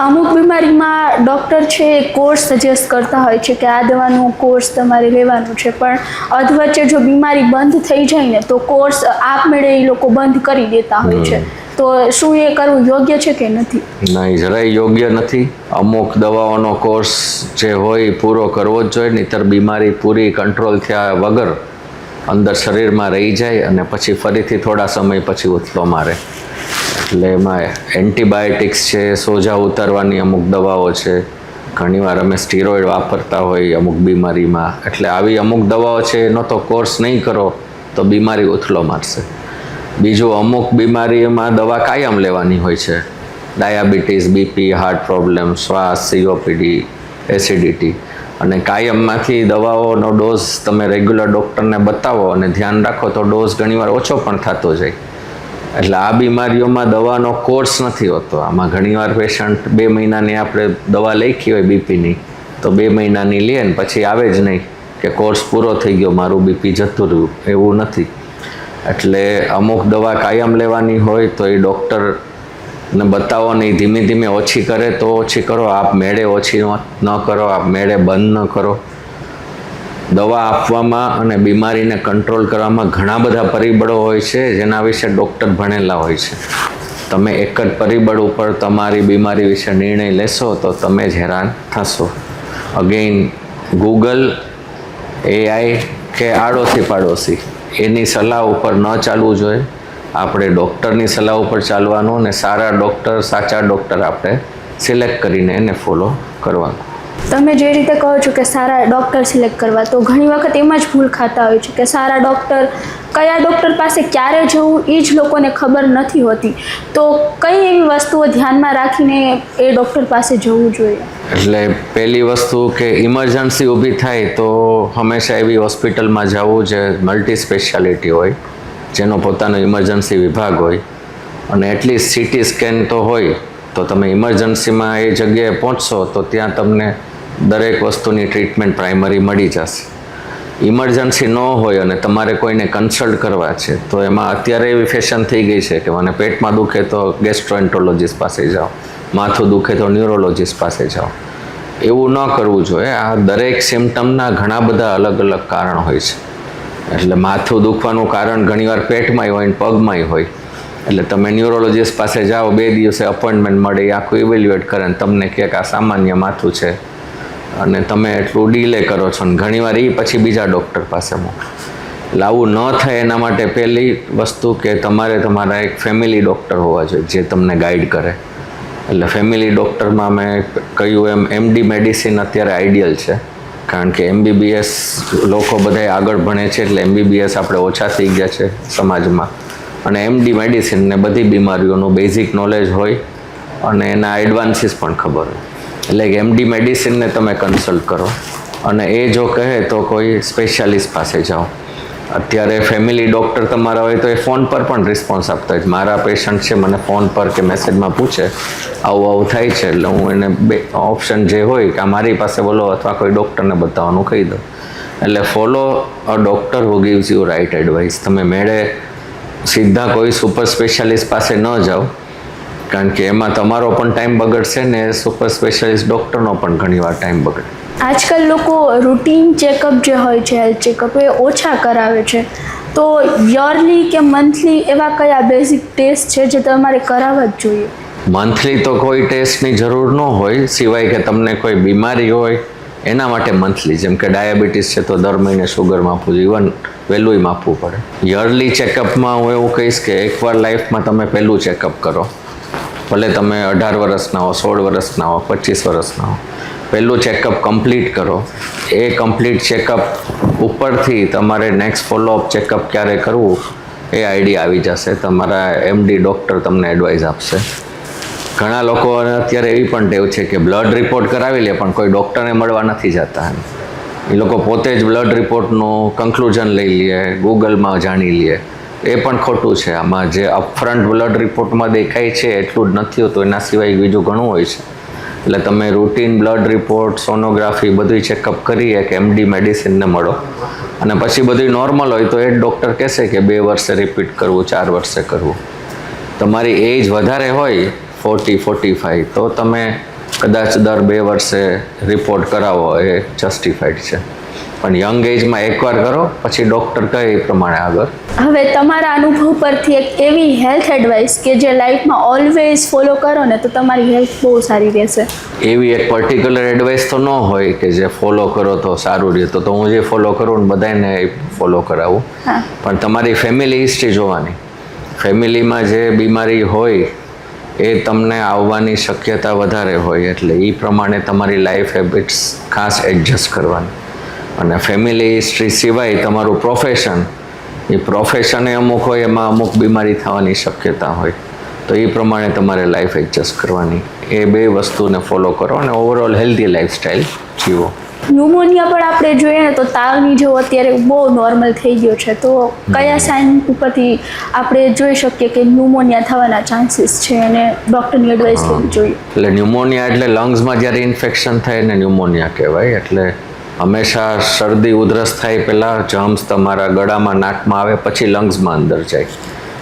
અમુક બીમારીમાં ડૉક્ટર છે એ કોર્સ સજેસ્ટ કરતા હોય છે કે આ દવાનું કોર્સ તમારે લેવાનું છે, પણ અધવચ્ચે જો બીમારી બંધ થઈ જાય ને તો કોર્સ આપમેળે એ લોકો બંધ કરી દેતા હોય છે. તો શું એ કરવું યોગ્ય છે કે નથી? નહીં, જરાય યોગ્ય નથી. અમુક દવાઓનો કોર્સ જે હોય પૂરો કરવો જ જોઈએ, નહીંતર બીમારી પૂરી કંટ્રોલ થયા વગર અંદર શરીરમાં રહી જાય અને પછી ફરીથી થોડા સમય પછી ઉથલો મારે. એટલે એમાં એન્ટીબાયોટિક્સ છે, સોજા ઉતારવાની અમુક દવાઓ છે, ઘણીવાર અમે સ્ટીરોઇડ વાપરતા હોય અમુક બીમારીમાં. એટલે આવી અમુક દવાઓ છે, એનો તો કોર્સ નહીં કરો તો બીમારી ઉથલો મારશે. બીજું, અમુક બીમારીમાં દવા કાયમ લેવાની હોય છે, ડાયાબિટીસ, BP, હાર્ટ પ્રોબ્લેમ, શ્વાસ, COPD, એસિડિટી. અને કાયમમાંથી દવાઓનો ડોઝ તમે રેગ્યુલર ડૉક્ટરને બતાવો અને ધ્યાન રાખો તો ડોઝ ઘણીવાર ઓછો પણ થતો જાય. એટલે આ બીમારીઓમાં દવાનો કોર્સ નથી હોતો. આમાં ઘણીવાર પેશન્ટ 2 મહિનાની આપણે દવા લખી હોય BPની, તો 2 મહિનાની લે ને પછી આવે જ નહીં કે કોર્સ પૂરો થઈ ગયો, મારું BP જતું રહ્યું, એવું નથી. એટલે અમુક દવા કાયમ લેવાની હોય તો એ ડૉક્ટરને બતાવો નહીં, ધીમે ધીમે ઓછી કરે તો ઓછી કરો, આપ મેળે ઓછી ન કરો, આપ મેળે બંધ ન કરો. દવા આપવામાં અને બીમારીને કંટ્રોલ કરવામાં ઘણા બધા પરિબળો હોય છે જેના વિશે ડૉક્ટર ભણેલા હોય છે. તમે એક જ પરિબળ ઉપર તમારી બીમારી વિશે નિર્ણય લેશો તો તમે જ હેરાન થશો. અગેઇન, ગૂગલ, AI કે આડોશી પાડોશી એની સલાહ ઉપર ન ચાલવું જોઈએ. આપણે ડૉક્ટરની સલાહ ઉપર ચાલવાનું, અને સારા ડૉક્ટર, સાચા ડૉક્ટર આપણે સિલેક્ટ કરીને એને ફોલો કરવાનું. તમે જે રીતે કહો છો કે સારા ડૉક્ટર સિલેક્ટ કરવા, તો ઘણી વખત એમાં જ ભૂલ ખાતા હોય છે કે સારા ડૉક્ટર, કયા ડૉક્ટર પાસે ક્યારે જવું એ જ લોકોને ખબર નથી હોતી. તો કઈ એવી વસ્તુઓ ધ્યાનમાં રાખીને એ ડૉક્ટર પાસે જવું જોઈએ? એટલે પહેલી વસ્તુ કે ઇમરજન્સી ઊભી થાય તો હંમેશા એવી હોસ્પિટલમાં જવું જે મલ્ટી સ્પેશિયાલિટી હોય, જેનો પોતાનો ઇમરજન્સી વિભાગ હોય, અને એટલીસ્ટ સીટી સ્કેન તો હોય. તો તમે ઇમરજન્સીમાં એ જગ્યાએ પહોંચશો તો ત્યાં તમને દરેક વસ્તુની ટ્રીટમેન્ટ પ્રાઇમરી મળી જશે. ઇમરજન્સી ન હોય અને તમારે કોઈને કન્સલ્ટ કરવા છે તો એમાં અત્યારે એવી ફેશન થઈ ગઈ છે કે મને પેટમાં દુખે તો ગેસ્ટ્રોએન્ટરોલોજીસ્ટ પાસે જાઓ, માથું દુખે તો ન્યુરોલોજીસ્ટ પાસે જાઓ. એવું ન કરવું જોઈએ. આ દરેક સિમ્ટમના ઘણા બધા અલગ અલગ કારણ હોય છે. એટલે માથું દુખવાનું કારણ ઘણીવાર પેટમાંય હોય ને પગમાંય હોય. એટલે તમે ન્યુરોલોજીસ્ટ પાસે જાઓ, 2 દિવસે અપોઇન્ટમેન્ટ મળે, એ આખું ઇવેલ્યુએટ કરે ને તમને કહે કે આ સામાન્ય માથું છે, અને તમે એટલું ડીલે કરો છો ને ઘણીવાર એ પછી બીજા ડૉક્ટર પાસે મોકલો. એટલે આવું ન થાય એના માટે પહેલી વસ્તુ કે તમારે તમારા એક ફેમિલી ડૉક્ટર હોવા જોઈએ જે તમને ગાઈડ કરે. એટલે ફેમિલી ડૉક્ટરમાં મેં કહ્યું એમ MD મેડિસિન અત્યારે આઈડિયલ છે, કારણ કે MBBS લોકો બધાય આગળ ભણે છે એટલે MBBS આપણે ઓછા થઈ ગયા છે સમાજમાં, અને MD મેડિસિન ને બધી બીમારીઓનું બેઝિક નોલેજ હોય અને એના એડવાન્સીસ પણ ખબર હોય. એટલે કે MD મેડિસિનને તમે કન્સલ્ટ કરો, અને એ જો કહે તો કોઈ સ્પેશિયાલિસ્ટ પાસે જાઓ. અત્યારે ફેમિલી ડૉક્ટર તમારા હોય તો એ ફોન પર પણ રિસ્પોન્સ આપતા હોય. મારા પેશન્ટ છે, મને ફોન પર કે મેસેજમાં પૂછે આવું આવું થાય છે, એટલે હું એને 2 ઓપ્શન જે હોય કે મારી પાસે બોલો અથવા કોઈ ડૉક્ટરને બતાવવાનું કહી દઉં. એટલે follow a doctor who gives you write advice. તમે મેળે સીધા કોઈ સુપર સ્પેશિયાલિસ્ટ પાસે ન જાઓ, કારણ કે એમાં તમારો પણ ટાઈમ બગડશે ને સુપર સ્પેશિયાલિસ્ટ ડૉક્ટરનો પણ ઘણીવાર ટાઈમ બગડે. આજકાલ લોકો રૂટીન ચેકઅપ જે હોય છે, હેલ્થ ચેકઅપ, એ ઓછા કરાવે છે. તો યરલી કે મંથલી એવા કયા બેઝિક ટેસ્ટ છે જે તમારે કરાવવા જ જોઈએ? મંથલી તો કોઈ ટેસ્ટની જરૂર ન હોય, સિવાય કે તમને કોઈ બીમારી હોય એના માટે મંથલી. જેમ કે ડાયાબિટીસ છે તો દર મહિને શુગર માપવું જોઈએ, ઇવન વહેલુંય માપવું પડે. યરલી ચેકઅપમાં હું એવું કહીશ કે એકવાર લાઈફમાં તમે પહેલું ચેકઅપ કરો. ભલે તમે 18 વર્ષના હો, 16 વર્ષના હો, 25 વર્ષના હો, પહેલું ચેકઅપ કમ્પ્લીટ કરો. એ કમ્પ્લીટ ચેકઅપ ઉપરથી તમારે નેક્સ્ટ ફોલોઅપ ચેકઅપ ક્યારે કરવું એ આઈડિયા આવી જશે. તમારા MD ડૉક્ટર તમને એડવાઇસ આપશે. ઘણા લોકો અત્યારે એવી પણ ટેવ છે કે બ્લડ રિપોર્ટ કરાવી લે પણ કોઈ ડૉક્ટરને મળવા નથી જતા. એ લોકો પોતે જ બ્લડ રિપોર્ટનું કન્ક્લુઝન લઈ લે, ગૂગલમાં જાણી લે. એ પણ ખોટું છે. આમાં જે અપફ્રન્ટ બ્લડ રિપોર્ટમાં દેખાય છે એટલું જ નથી હોતું, એના સિવાય બીજું ઘણું હોય છે. એટલે તમે રૂટીન બ્લડ રિપોર્ટ, સોનોગ્રાફી બધું ચેકઅપ કરી એક MD મેડિસિનને મળો, અને પછી બધું નોર્મલ હોય તો એ ડૉક્ટર કહેશે કે 2 વર્ષે રિપીટ કરવું, 4 વર્ષે કરવું. તમારી એજ વધારે હોય 40-45 તો તમે કદાચ દર 2 વર્ષે રિપોર્ટ કરાવો, એ જસ્ટિફાઈડ છે. પણ યંગ એજમાં એકવાર કરો, પછી ડૉક્ટર કહે એ પ્રમાણે આગળ. હવે તમારા અનુભવ પરથી એક એવી હેલ્થ એડવાઇસ કે જે લાઈફમાં ઓલવેઝ ફોલો કરો ને તો તમારી હેલ્થ બહુ સારી રહેશે. એવી એક પર્ટિક્યુલર એડવાઇસ તો ન હોય કે જે ફોલો કરો તો સારું રહે. તો હું જે ફોલો કરું ને બધાને ફોલો કરાવું. પણ તમારી ફેમિલી હિસ્ટ્રી જોવાની. ફેમિલીમાં જે બીમારી હોય એ તમને આવવાની શક્યતા વધારે હોય, એટલે એ પ્રમાણે તમારી લાઈફ હેબિટ્સ ખાસ એડજસ્ટ કરવાની. અને ફેમિલી હિસ્ટ્રી સિવાય તમારું પ્રોફેશન, એ પ્રોફેશને અમુક હોય, એમાં અમુક બીમારી થવાની શક્યતા હોય, તો એ પ્રમાણે તમારે લાઈફ એડજસ્ટ કરવાની. એ 2 વસ્તુને ફોલો કરો અને ઓવરઓલ હેલ્ધી લાઈફસ્ટાઈલ જીવો. ન્યુમોનિયા પણ આપણે જોઈએ ને તો તાવની જેવો અત્યારે બહુ નોર્મલ થઈ ગયો છે, તો કયા સાઇન ઉપરથી આપણે જોઈ શકીએ કે ન્યુમોનિયા થવાના ચાન્સીસ છે અને ડૉક્ટરની એડવાઇસ લેવી જોઈએ? એટલે ન્યુમોનિયા એટલે લંગ્સમાં જ્યારે ઇન્ફેક્શન થાય ને ન્યુમોનિયા કહેવાય. એટલે હંમેશા શરદી ઉધરસ થાય પહેલાં જર્મ્સ તમારા ગળામાં, નાકમાં આવે, પછી લંગ્સમાં અંદર જાય.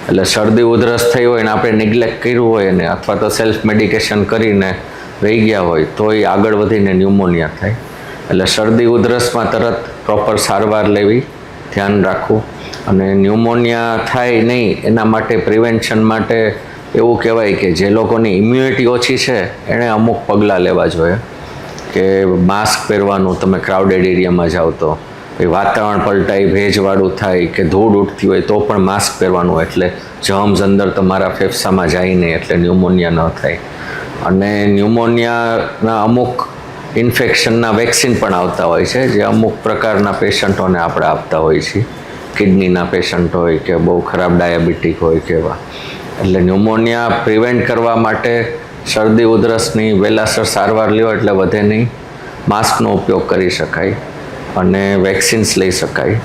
એટલે શરદી ઉધરસ થઈ હોય ને આપણે નિગ્લેક્ટ કર્યું હોય ને, અથવા તો સેલ્ફ મેડિકેશન કરીને રહી ગયા હોય તો એ આગળ વધીને ન્યુમોનિયા થાય. એટલે શરદી ઉધરસમાં તરત પ્રોપર સારવાર લેવી, ધ્યાન રાખવું. અને ન્યુમોનિયા થાય નહીં એના માટે પ્રિવેન્શન માટે એવું કહેવાય કે જે લોકોની ઇમ્યુનિટી ઓછી છે એણે અમુક પગલાં લેવા જોઈએ. કે માસ્ક પહેરવાનું, તમે ક્રાઉડેડ એરિયામાં જાઓ તો વાતાવરણ પલટાય, ભેજવાળું થાય કે ધૂળ ઉઠતી હોય તો પણ માસ્ક પહેરવાનું, એટલે જર્મ્સ અંદર તમારા ફેફસામાં જાય નહીં, એટલે ન્યુમોનિયા ન થાય. અને ન્યુમોનિયાના અમુક ઇન્ફેક્શનના વેક્સિન પણ આવતા હોય છે, જે અમુક પ્રકારના પેશન્ટોને આપણે આપતા હોઈએ છીએ. કિડનીના પેશન્ટ હોય કે બહુ ખરાબ ડાયાબિટીક હોય કે એવા. એટલે ન્યુમોનિયા પ્રિવેન્ટ કરવા માટે શરદી ઉધરસની વહેલાસર સારવાર લ્યો એટલે વધે નહીં. માસ્કનો ઉપયોગ કરી શકાય અને વેક્સિન્સ લઈ શકાય,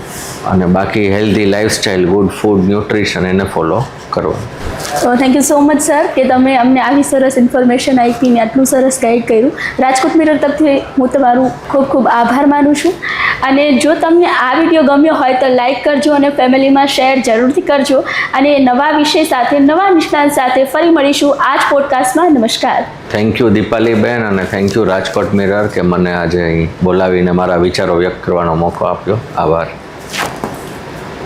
અને બાકી healthy lifestyle, good food, nutrition એને ફોલો કરવાનું. તો thank you so much sir કે તમે અમને આવી સરસ ઇન્ફોર્મેશન આપીને આટલું સરસ ગાઈડ કર્યું. રાજકોટ મિરર તરફથી હું તમારું ખૂબ ખૂબ આભાર માનું છું. અને જો તમને આ વિડીયો ગમ્યો હોય તો લાઈક કરજો અને ફેમિલીમાં શેર જરૂરથી કરજો. અને નવા વિષય સાથે, નવા નિષ્ણાંત સાથે ફરી મળીશું આ જ પોડકાસ્ટમાં. નમસ્કાર. થેન્ક યુ દીપાલીબેન, અને થેન્ક યુ રાજકોટ મિરર કે મને આજે અહીં બોલાવીને મારા વિચારો વ્યક્ત કરવાનો મોકો આપ્યો. આભાર.